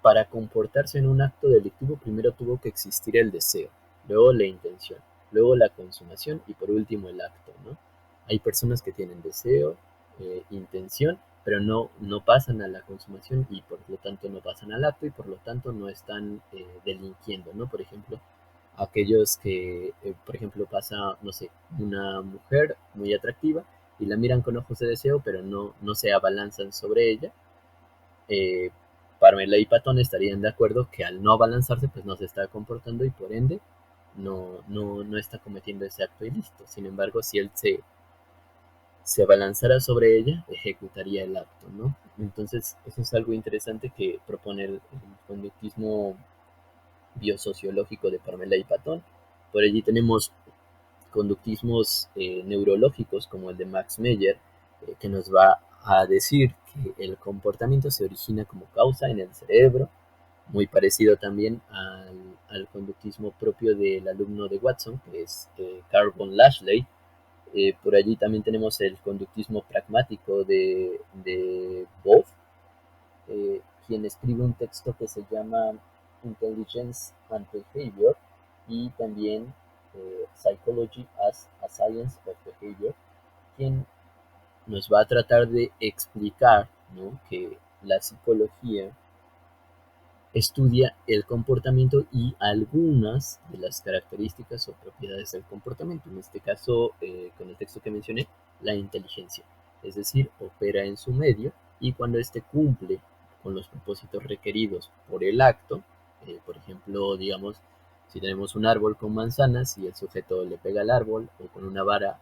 para comportarse en un acto delictivo primero tuvo que existir el deseo, luego la intención, luego la consumación y por último el acto, ¿no? Hay personas que tienen deseo, intención, pero no pasan a la consumación y por lo tanto no pasan al acto y por lo tanto no están delinquiendo, ¿no? Por ejemplo, aquellos que, por ejemplo, pasa, no sé, una mujer muy atractiva y la miran con ojos de deseo, pero no se abalanzan sobre ella. eh, Parmela y Patton estarían de acuerdo que al no abalanzarse, pues no se está comportando y por ende no está cometiendo ese acto ilícito. Sin embargo, si él se abalanzara sobre ella, ejecutaría el acto, ¿no? Entonces, eso es algo interesante que propone el conductismo biosociológico de Parmela y Patton. Por allí tenemos conductismos neurológicos como el de Max Meyer, que nos va a decir que el comportamiento se origina como causa en el cerebro, muy parecido también al conductismo propio del alumno de Watson, que es Carl von Lashley. Por allí también tenemos el conductismo pragmático de Both, quien escribe un texto que se llama Intelligence and Behavior, y también Psychology as a Science of Behavior, quien nos va a tratar de explicar, ¿no?, que la psicología estudia el comportamiento y algunas de las características o propiedades del comportamiento. En este caso, con el texto que mencioné, la inteligencia. Es decir, opera en su medio y cuando éste cumple con los propósitos requeridos por el acto, por ejemplo, digamos, si tenemos un árbol con manzanas y el sujeto le pega al árbol o con una vara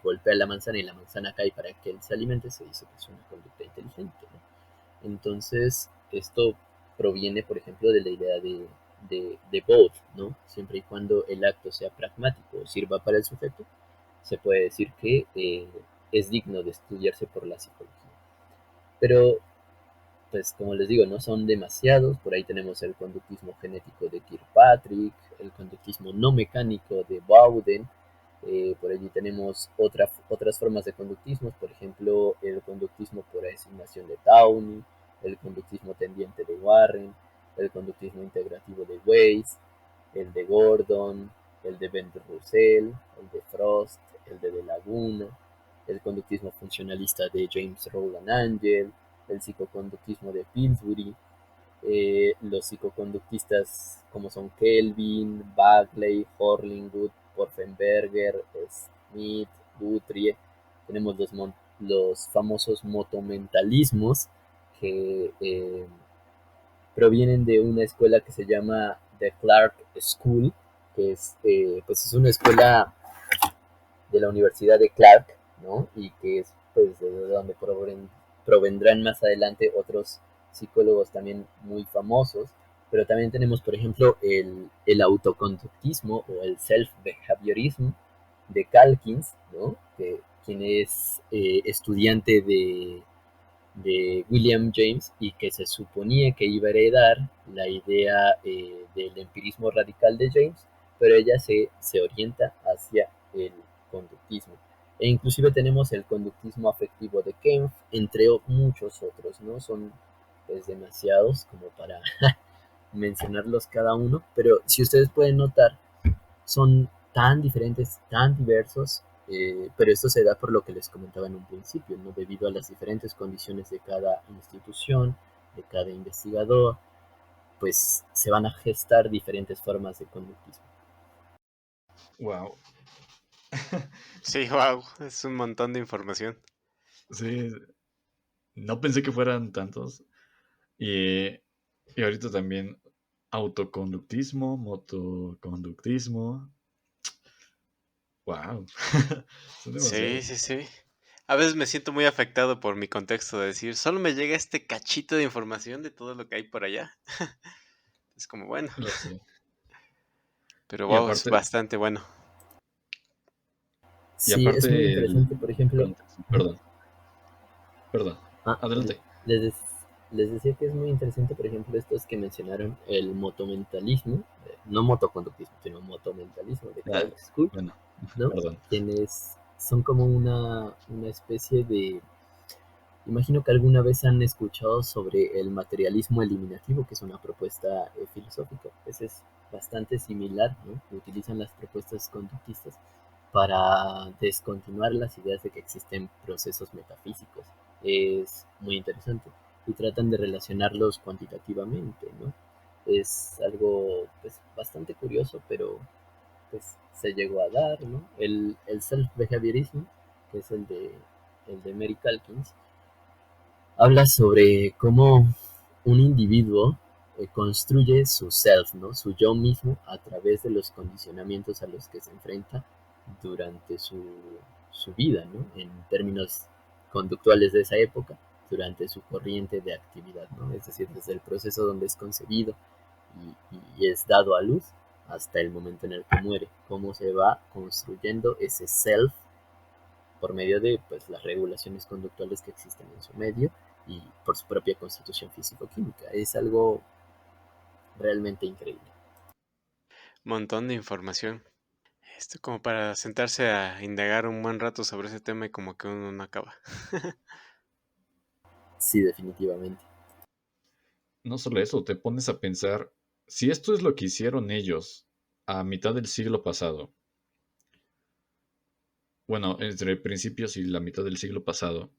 golpea la manzana y la manzana cae para que él se alimente, se dice que es una conducta inteligente, ¿no? Entonces, esto proviene, por ejemplo, de la idea de both, ¿no? Siempre y cuando el acto sea pragmático o sirva para el sujeto, se puede decir que es digno de estudiarse por la psicología. Pero, pues, como les digo, no son demasiados. Por ahí tenemos el conductismo genético de Kirkpatrick, el conductismo no mecánico de Bowden. Por allí tenemos otras formas de conductismo, por ejemplo, el conductismo por asignación de Downey, el conductismo tendiente de Warren, el conductismo integrativo de Weiss, el de Gordon, el de Ben-Russell, el de Frost, el de Laguna, el conductismo funcionalista de James Rowland Angel, el psicoconductismo de Pillsbury, los psicoconductistas como son Kelvin, Bagley, Horlingwood, Porfenberger, Smith, Guthrie. Tenemos los famosos motomentalismos que provienen de una escuela que se llama The Clark School, que pues es una escuela de la Universidad de Clark, ¿no? Y que es pues de donde provendrán más adelante otros psicólogos también muy famosos. Pero también tenemos, por ejemplo, el autoconductismo o el self-behaviorism de Calkins, ¿no? Quien es estudiante de William James y que se suponía que iba a heredar la idea del empirismo radical de James, pero ella se orienta hacia el conductismo. E inclusive tenemos el conductismo afectivo de Kempf, entre muchos otros, ¿no? Son pues demasiados como para mencionarlos cada uno, pero si ustedes pueden notar, son tan diferentes, tan diversos, pero esto se da por lo que les comentaba en un principio, ¿no? Debido a las diferentes condiciones de cada institución, de cada investigador, pues se van a gestar diferentes formas de conductismo. Wow. Sí, wow, es un montón de información. Sí, no pensé que fueran tantos. Y, y ahorita también autoconductismo, motoconductismo. Wow. Son Sí, demasiados. sí, sí. A veces me siento muy afectado por mi contexto de decir, solo me llega este cachito de información de todo lo que hay por allá. Es como, bueno, Lo sé. pero Y wow, es aparte, bastante bueno. y Sí, es muy aparte interesante, el por ejemplo. contexto. Perdón, perdón. Ah, Adelante. les, les decía que es muy interesante, por ejemplo, estos que mencionaron, el motomentalismo, no motoconductismo, sino motomentalismo de Ah, Clark School, bueno, ¿no? perdón. Quienes son como una especie de... Imagino que alguna vez han escuchado sobre el materialismo eliminativo, que es una propuesta filosófica. Pues es bastante similar, ¿no? Utilizan las propuestas conductistas para descontinuar las ideas de que existen procesos metafísicos. Es muy interesante. Y tratan de relacionarlos cuantitativamente, ¿no? Es algo pues, bastante curioso, pero pues se llegó a dar, ¿no? El self-behaviorism, que es el de Mary Calkins, habla sobre cómo un individuo construye su self, ¿no? Su yo mismo a través de los condicionamientos a los que se enfrenta durante su vida, ¿no? En términos conductuales de esa época, durante su corriente de actividad, ¿no? Es decir, desde el proceso donde es concebido y es dado a luz hasta el momento en el que muere, cómo se va construyendo ese self por medio de pues, las regulaciones conductuales que existen en su medio y por su propia constitución físico-química. Es algo realmente increíble. Montón de información. Esto como para sentarse a indagar un buen rato sobre ese tema y como que uno no acaba. Sí, definitivamente. No solo eso, te pones a pensar, si esto es lo que hicieron ellos a mitad del siglo pasado, bueno, entre principios y la mitad del siglo pasado,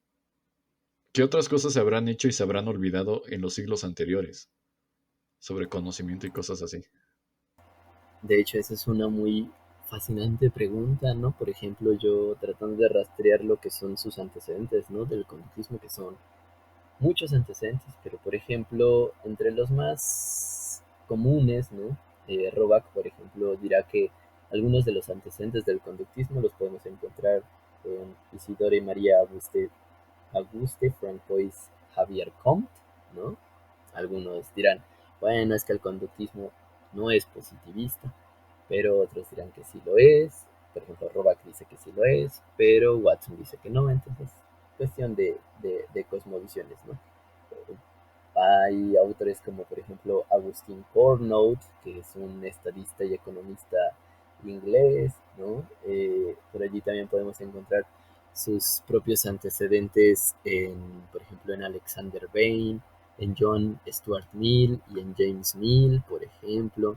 ¿qué otras cosas se habrán hecho y se habrán olvidado en los siglos anteriores sobre conocimiento y cosas así? De hecho, esa es una muy fascinante pregunta, ¿no? Por ejemplo, yo tratando de rastrear lo que son sus antecedentes, ¿no? Del conductismo, que son muchos antecedentes, pero por ejemplo, entre los más comunes, ¿no? Roback, por ejemplo, dirá que algunos de los antecedentes del conductismo los podemos encontrar en Isidore y María Auguste Francois Javier Comte, ¿no? Algunos dirán, bueno, es que el conductismo no es positivista, pero otros dirán que sí lo es. Por ejemplo, Roback dice que sí lo es, pero Watson dice que no. Entonces, cuestión de cosmovisiones, ¿no? Hay autores como, por ejemplo, Agustín Cornout, que es un estadista y economista inglés, ¿no? Por allí también podemos encontrar sus propios antecedentes, por ejemplo, en Alexander Bain, en John Stuart Mill y en James Mill, por ejemplo.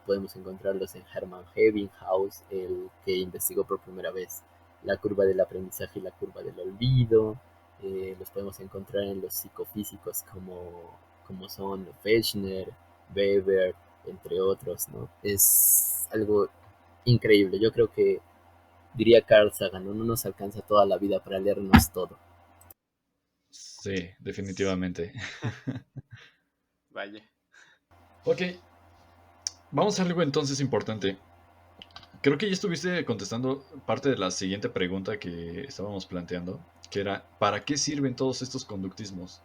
Podemos encontrarlos en Hermann Ebbinghaus, el que investigó por primera vez la curva del aprendizaje y la curva del olvido. Los podemos encontrar en los psicofísicos como son Fechner, Weber, entre otros, ¿no? Es algo increíble. Yo creo que diría Carl Sagan, no nos alcanza toda la vida para leernos todo. Sí, definitivamente. Vaya. Ok, vamos a algo entonces importante. Creo que ya estuviste contestando parte de la siguiente pregunta que estábamos planteando, que era, ¿para qué sirven todos estos conductismos?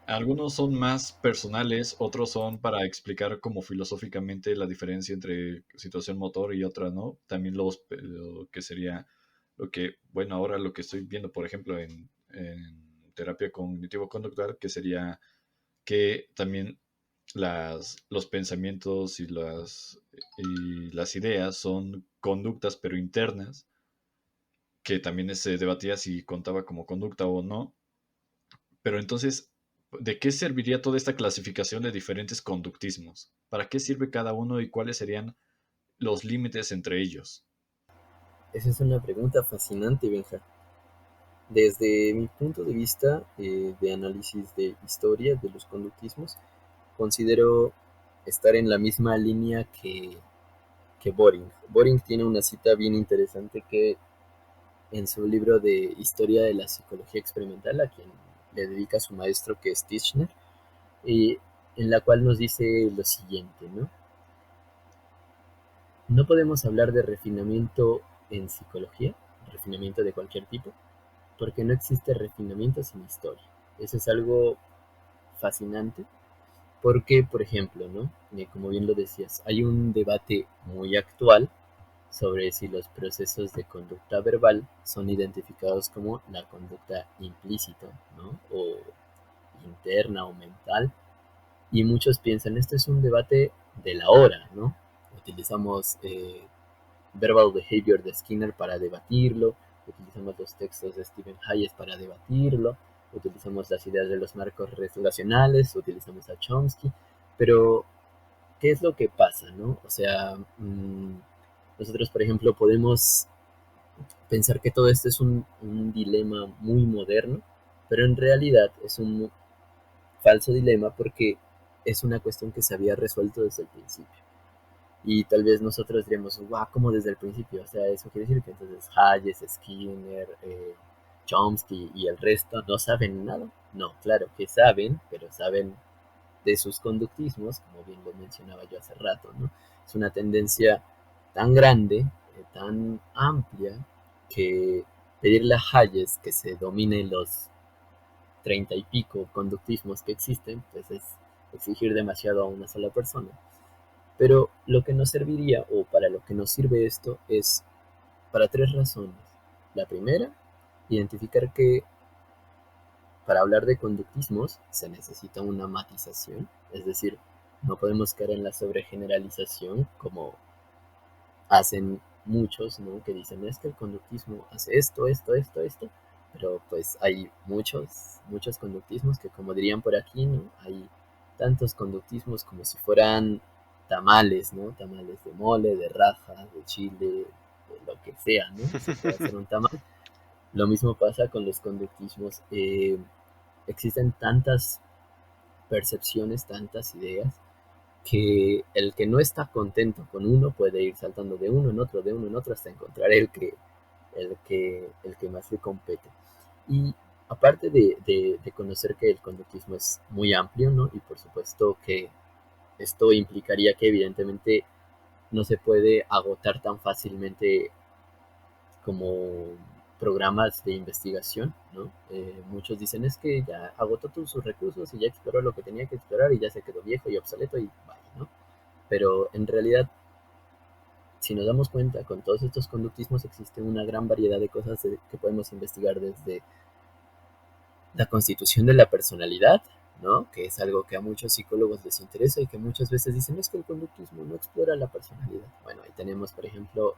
Algunos son más personales, otros son para explicar como filosóficamente la diferencia entre situación motor y otra, ¿no? También lo que sería lo que, bueno, ahora lo que estoy viendo, por ejemplo, en terapia cognitivo-conductual, que sería que también los pensamientos y las ideas son conductas, pero internas, que también se debatía si contaba como conducta o no. Pero entonces, ¿de qué serviría toda esta clasificación de diferentes conductismos? ¿Para qué sirve cada uno y cuáles serían los límites entre ellos? Esa es una pregunta fascinante, Benja. Desde mi punto de vista de análisis de historia de los conductismos, considero estar en la misma línea que Boring. Boring tiene una cita bien interesante que en su libro de Historia de la Psicología Experimental, a quien le dedica a su maestro que es Tishner, y en la cual nos dice lo siguiente, ¿no? No podemos hablar de refinamiento en psicología, refinamiento de cualquier tipo, porque no existe refinamiento sin historia. Eso es algo fascinante porque, por ejemplo, ¿no? Como bien lo decías, hay un debate muy actual sobre si los procesos de conducta verbal son identificados como la conducta implícita, ¿no? O interna o mental. Y muchos piensan, esto es un debate de la hora, ¿no? Utilizamos Verbal Behavior de Skinner para debatirlo, utilizamos los textos de Stephen Hayes para debatirlo, utilizamos las ideas de los marcos relacionales, utilizamos a Chomsky, pero ¿qué es lo que pasa, no? O sea, nosotros, por ejemplo, podemos pensar que todo esto es un dilema muy moderno, pero en realidad es un falso dilema porque es una cuestión que se había resuelto desde el principio. Y tal vez nosotros diríamos, wow, como desde el principio. O sea, eso quiere decir que entonces Hayes, Skinner, Chomsky y el resto no saben nada. No, claro que saben, pero saben de sus conductismos, como bien lo mencionaba yo hace rato, ¿no? Es una tendencia tan grande, tan amplia, que pedirle a Hayes que se domine los 30 y pico conductismos que existen, pues es exigir demasiado a una sola persona. Pero lo que nos serviría, o para lo que nos sirve esto, es para tres razones. La primera, identificar que para hablar de conductismos se necesita una matización, es decir, no podemos caer en la sobregeneralización como hacen muchos, ¿no? Que dicen, es que el conductismo hace esto, esto, esto, esto, pero pues hay muchos conductismos que, como dirían por aquí, ¿no? Hay tantos conductismos como si fueran tamales, ¿no? Tamales de mole, de raja, de chile, de lo que sea, ¿no? Se puede hacer un tamal. Lo mismo pasa con los conductismos. Existen tantas percepciones, tantas ideas, que el que no está contento con uno puede ir saltando de uno en otro, de uno en otro, hasta encontrar el que más le compete. Y aparte de conocer que el conductismo es muy amplio, ¿no? Y por supuesto que esto implicaría que evidentemente no se puede agotar tan fácilmente como programas de investigación, ¿no? Muchos dicen es que ya agotó todos sus recursos y ya exploró lo que tenía que explorar y ya se quedó viejo y obsoleto y vaya, ¿no? Pero en realidad, si nos damos cuenta, con todos estos conductismos existe una gran variedad de cosas que podemos investigar, desde la constitución de la personalidad, ¿no? Que es algo que a muchos psicólogos les interesa y que muchas veces dicen, es que el conductismo no explora la personalidad. Bueno, ahí tenemos, por ejemplo,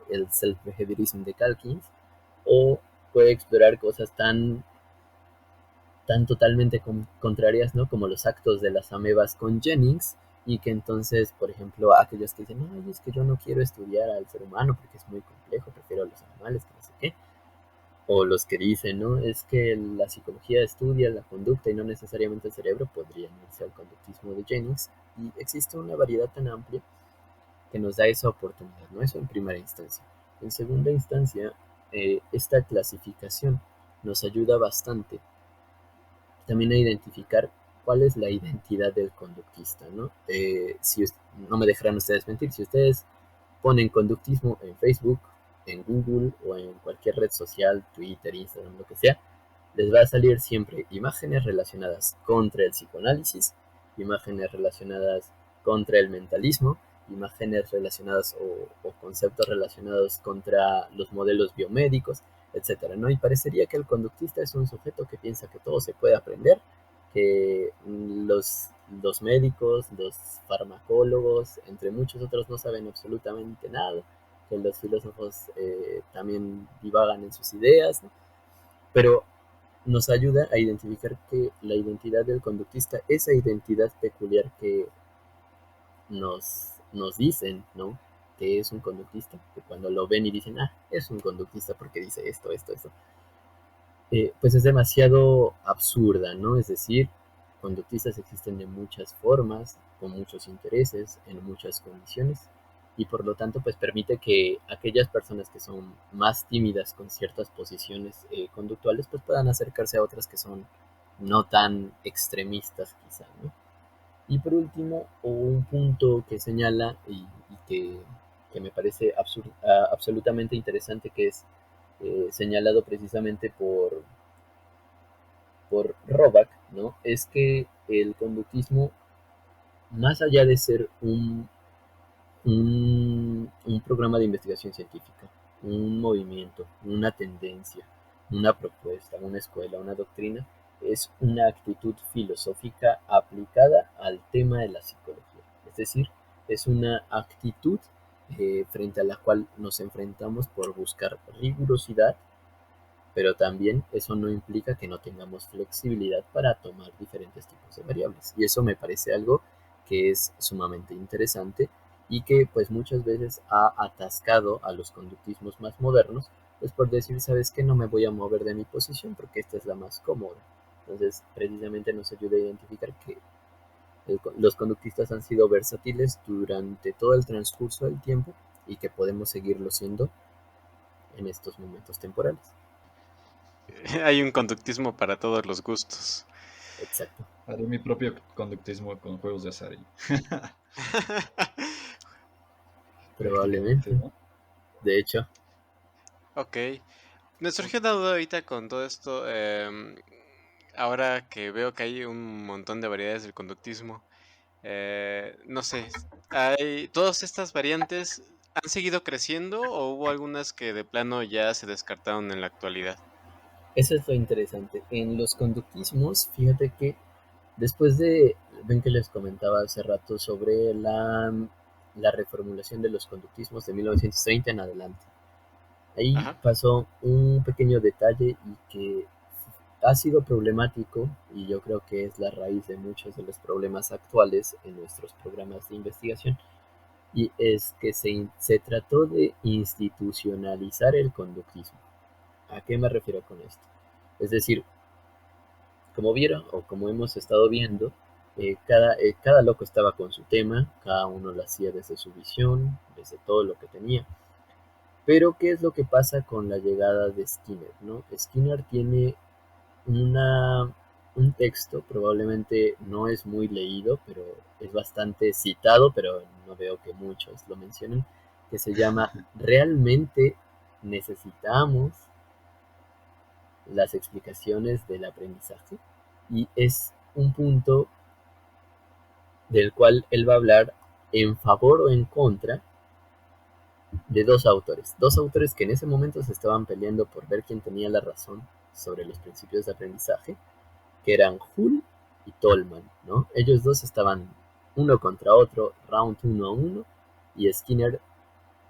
el self-behaviorism de Calkins, o puede explorar cosas tan totalmente contrarias, ¿no? Como los actos de las amebas con Jennings, y que entonces, por ejemplo, aquellos que dicen, ay, es que yo no quiero estudiar al ser humano porque es muy complejo, prefiero a los animales, que no sé qué, o los que dicen, ¿no? Es que la psicología estudia la conducta y no necesariamente el cerebro, podrían irse al conductismo de Jennings, y existe una variedad tan amplia que nos da esa oportunidad, ¿no? Eso en primera instancia. En segunda instancia, esta clasificación nos ayuda bastante también a identificar cuál es la identidad del conductista, ¿no? Si no me dejarán ustedes mentir, si ustedes ponen conductismo en Facebook, en Google o en cualquier red social, Twitter, Instagram, lo que sea, les va a salir siempre imágenes relacionadas contra el psicoanálisis, imágenes relacionadas contra el mentalismo, imágenes relacionadas o conceptos relacionados contra los modelos biomédicos, etcétera, ¿no? Y parecería que el conductista es un sujeto que piensa que todo se puede aprender, que los médicos, los farmacólogos, entre muchos otros, no saben absolutamente nada, que los filósofos también divagan en sus ideas, ¿no? Pero nos ayuda a identificar que la identidad del conductista, esa identidad peculiar que nos dicen, ¿no? Que es un conductista, que cuando lo ven y dicen, ah, es un conductista porque dice esto, esto, esto, pues es demasiado absurda, ¿no? Es decir, conductistas existen de muchas formas, con muchos intereses, en muchas condiciones, y por lo tanto, pues permite que aquellas personas que son más tímidas con ciertas posiciones conductuales, pues puedan acercarse a otras que son no tan extremistas quizá, ¿no? Y por último, un punto que señala y que me parece absolutamente interesante, que es señalado precisamente por Roback, ¿no? Es que el conductismo, más allá de ser un programa de investigación científica, un movimiento, una tendencia, una propuesta, una escuela, una doctrina, es una actitud filosófica aplicada al tema de la psicología. Es decir, es una actitud frente a la cual nos enfrentamos por buscar rigurosidad, pero también eso no implica que no tengamos flexibilidad para tomar diferentes tipos de variables. Y eso me parece algo que es sumamente interesante y que pues muchas veces ha atascado a los conductismos más modernos, pues por decir, sabes que no me voy a mover de mi posición porque esta es la más cómoda. Entonces, precisamente nos ayuda a identificar que los conductistas han sido versátiles durante todo el transcurso del tiempo y que podemos seguirlo siendo en estos momentos temporales. Hay un conductismo para todos los gustos. Exacto. Haré mi propio conductismo con juegos de azar. Efectivamente, Probablemente. ¿no? De hecho, Ok. Me surgió una duda ahorita con todo esto. Ahora que veo que hay un montón de variedades del conductismo, no sé, ¿todas estas variantes han seguido creciendo o hubo algunas que de plano ya se descartaron en la actualidad? Eso es lo interesante. En los conductismos, fíjate que después de, ven que les comentaba hace rato sobre la reformulación de los conductismos de 1930 en adelante. Ahí Ajá. pasó un pequeño detalle y que ha sido problemático y yo creo que es la raíz de muchos de los problemas actuales en nuestros programas de investigación y es que se trató de institucionalizar el conductismo. ¿A qué me refiero con esto? Es decir, como vieron o como hemos estado viendo, cada loco estaba con su tema, cada uno lo hacía desde su visión, desde todo lo que tenía. Pero, ¿qué es lo que pasa con la llegada de Skinner? ¿No? Skinner tiene una, un texto, probablemente no es muy leído, pero es bastante citado, pero no veo que muchos lo mencionen, que se llama ¿Realmente necesitamos las explicaciones del aprendizaje? Y es un punto del cual él va a hablar en favor o en contra de dos autores que en ese momento se estaban peleando por ver quién tenía la razón sobre los principios de aprendizaje, que eran Hull y Tolman, ¿no? Ellos dos estaban uno contra otro, round 1-1, y Skinner,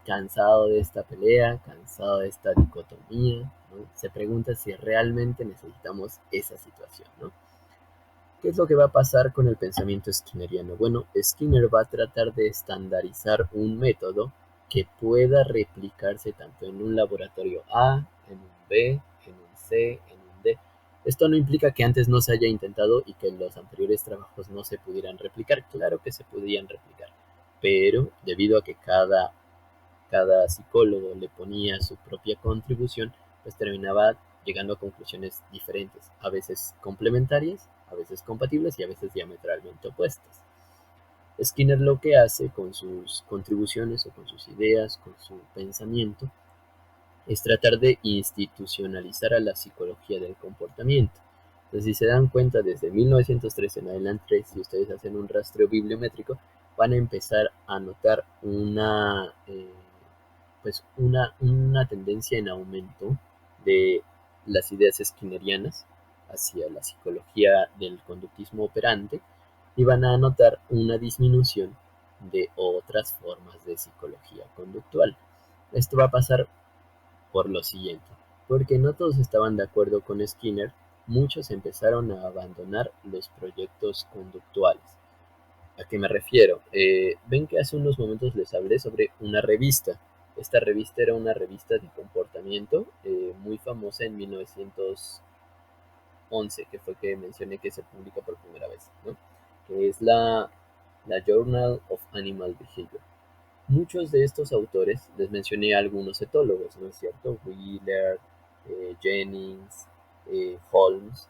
cansado de esta pelea, cansado de esta dicotomía, ¿no? Se pregunta si realmente necesitamos esa situación, ¿no? ¿Qué es lo que va a pasar con el pensamiento skinneriano? Bueno, Skinner va a tratar de estandarizar un método que pueda replicarse tanto en un laboratorio A, en un B, en un C, en un D. Esto no implica que antes no se haya intentado y que los anteriores trabajos no se pudieran replicar. Claro que se podían replicar, pero debido a que cada psicólogo le ponía su propia contribución, pues terminaba llegando a conclusiones diferentes, a veces complementarias, a veces compatibles y a veces diametralmente opuestas. Skinner lo que hace con sus contribuciones o con sus ideas, con su pensamiento, es tratar de institucionalizar a la psicología del comportamiento. Entonces, si se dan cuenta, desde 1913 en adelante, si ustedes hacen un rastreo bibliométrico, van a empezar a notar una tendencia en aumento de las ideas skinnerianas hacia la psicología del conductismo operante y van a notar una disminución de otras formas de psicología conductual. Esto va a pasar por lo siguiente, porque no todos estaban de acuerdo con Skinner, muchos empezaron a abandonar los proyectos conductuales. ¿A qué me refiero? Ven que hace unos momentos les hablé sobre una revista. Esta revista era una revista de comportamiento muy famosa en 1911, que fue que mencioné que se publica por primera vez, ¿no? Que es la Journal of Animal Behavior. Muchos de estos autores, les mencioné a algunos etólogos, ¿no es cierto? Wheeler, Jennings, Holmes,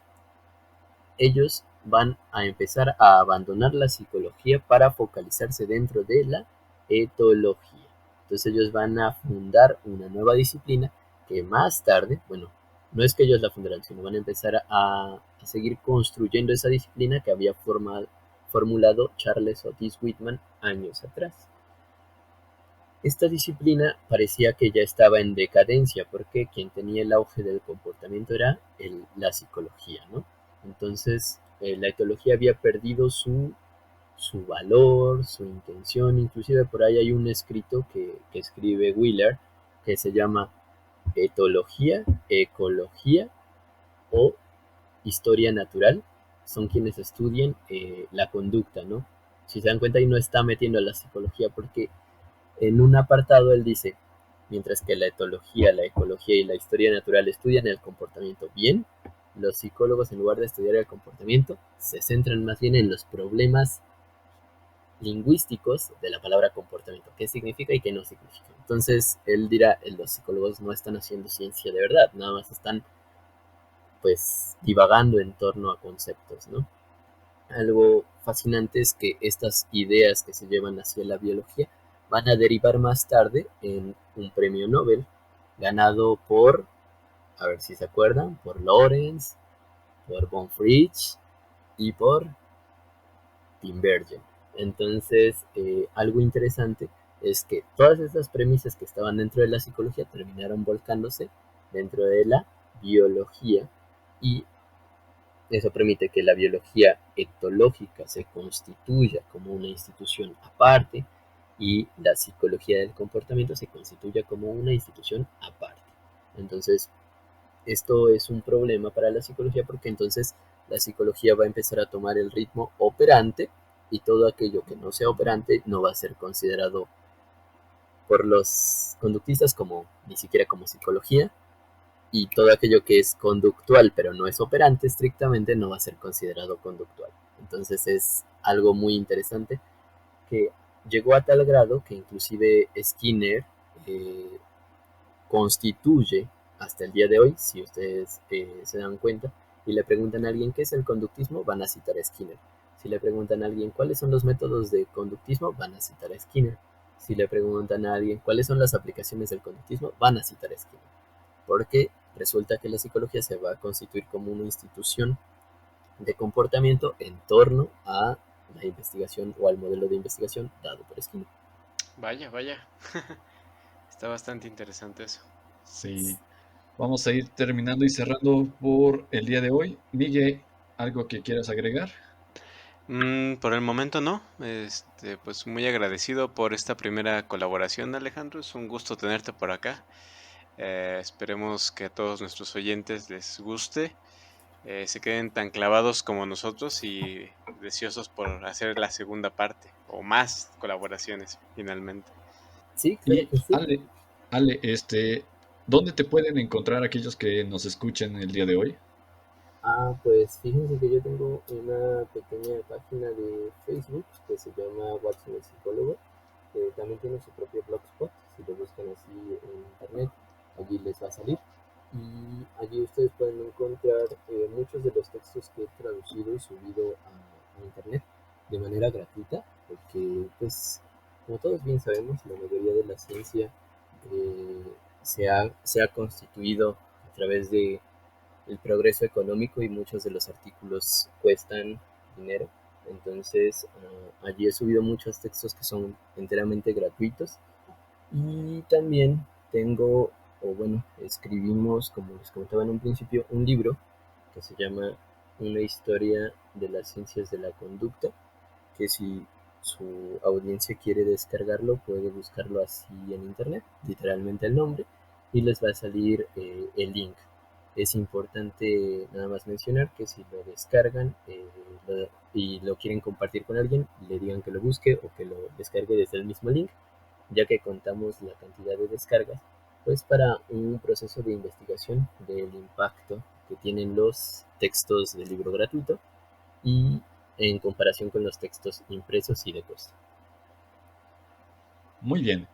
ellos van a empezar a abandonar la psicología para focalizarse dentro de la etología. Entonces ellos van a fundar una nueva disciplina que más tarde, bueno, no es que ellos la fundaran, sino van a empezar a seguir construyendo esa disciplina que había formulado Charles Otis Whitman años atrás. Esta disciplina parecía que ya estaba en decadencia porque quien tenía el auge del comportamiento era la psicología, ¿no? Entonces, la etología había perdido su valor, su intención, inclusive por ahí hay un escrito que escribe Wheeler que se llama Etología, Ecología o Historia Natural, son quienes estudian la conducta, ¿no? Si se dan cuenta, ahí no está metiendo a la psicología porque en un apartado él dice, mientras que la etología, la ecología y la historia natural estudian el comportamiento bien, los psicólogos en lugar de estudiar el comportamiento se centran más bien en los problemas lingüísticos de la palabra comportamiento, qué significa y qué no significa. Entonces él dirá, los psicólogos no están haciendo ciencia de verdad, nada más están pues divagando en torno a conceptos, ¿no? Algo fascinante es que estas ideas que se llevan hacia la biología van a derivar más tarde en un premio Nobel ganado por, a ver si se acuerdan, por Lawrence, por von Fritsch y por Tinbergen. Entonces, algo interesante es que todas estas premisas que estaban dentro de la psicología terminaron volcándose dentro de la biología, y eso permite que la biología etológica se constituya como una institución aparte y la psicología del comportamiento se constituya como una institución aparte. Entonces, esto es un problema para la psicología porque entonces la psicología va a empezar a tomar el ritmo operante y todo aquello que no sea operante no va a ser considerado por los conductistas como ni siquiera como psicología, y todo aquello que es conductual pero no es operante estrictamente no va a ser considerado conductual. Entonces es algo muy interesante que llegó a tal grado que inclusive Skinner eh, constituye hasta el día de hoy, si ustedes se dan cuenta, y le preguntan a alguien qué es el conductismo, van a citar a Skinner. Si le preguntan a alguien cuáles son los métodos de conductismo, van a citar a Skinner. Si le preguntan a alguien cuáles son las aplicaciones del conductismo, van a citar a Skinner. Porque resulta que la psicología se va a constituir como una institución de comportamiento en torno a la investigación o al modelo de investigación dado por Skinner. Vaya, vaya. Está bastante interesante eso. Sí, vamos a ir terminando y cerrando por el día de hoy. Miguel, ¿algo que quieras agregar? Por el momento no. Pues muy agradecido por esta primera colaboración, Alejandro. Es un gusto tenerte por acá. Esperemos que a todos nuestros oyentes les guste, se queden tan clavados como nosotros y deseosos por hacer la segunda parte o más colaboraciones finalmente. Sí, claro Y que sí. Ale, ¿dónde te pueden encontrar aquellos que nos escuchen el día de hoy? Pues fíjense que yo tengo una pequeña página de Facebook que se llama Watson el Psicólogo, que también tiene su propio blogspot. Si lo buscan así en internet, allí les va a salir. Y allí ustedes pueden encontrar muchos de los textos que he traducido y subido a internet de manera gratuita, porque pues como todos bien sabemos, la mayoría de la ciencia eh, se ha constituido a través de el progreso económico y muchos de los artículos cuestan dinero. Entonces, allí he subido muchos textos que son enteramente gratuitos, y también tengo, o bueno, escribimos, como les comentaba en un principio, un libro que se llama Una historia de las ciencias de la conducta, que si su audiencia quiere descargarlo puede buscarlo así en internet, literalmente el nombre, y les va a salir el link. Es importante nada más mencionar que si lo descargan y lo quieren compartir con alguien, le digan que lo busque o que lo descargue desde el mismo link, ya que contamos la cantidad de descargas, pues para un proceso de investigación del impacto que tienen los textos del libro gratuito y en comparación con los textos impresos y de costo. Muy bien.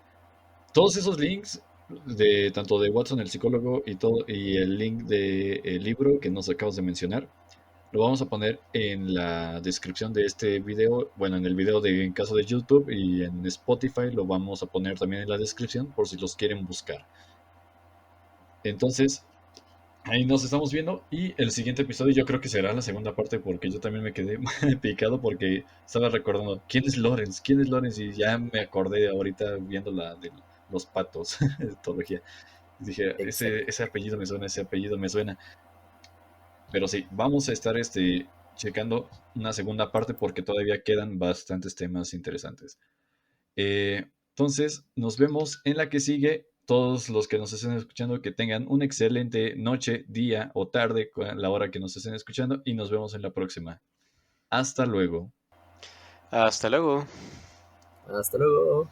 Todos esos links de tanto de Watson el psicólogo y todo y el link del libro que nos acabas de mencionar, lo vamos a poner en la descripción de este video, bueno, en el video de en caso de YouTube, y en Spotify lo vamos a poner también en la descripción por si los quieren buscar. Entonces, ahí nos estamos viendo y el siguiente episodio yo creo que será la segunda parte porque yo también me quedé picado porque estaba recordando quién es Lawrence, quién es Lawrence y ya me acordé ahorita viendo la de los patos, etología. Dije, Exacto. ese apellido me suena, ese apellido me suena. Pero sí, vamos a estar checando una segunda parte porque todavía quedan bastantes temas interesantes. Entonces, nos vemos en la que sigue. Todos los que nos estén escuchando, que tengan una excelente noche, día o tarde, a la hora que nos estén escuchando, y nos vemos en la próxima. Hasta luego. Hasta luego. Hasta luego.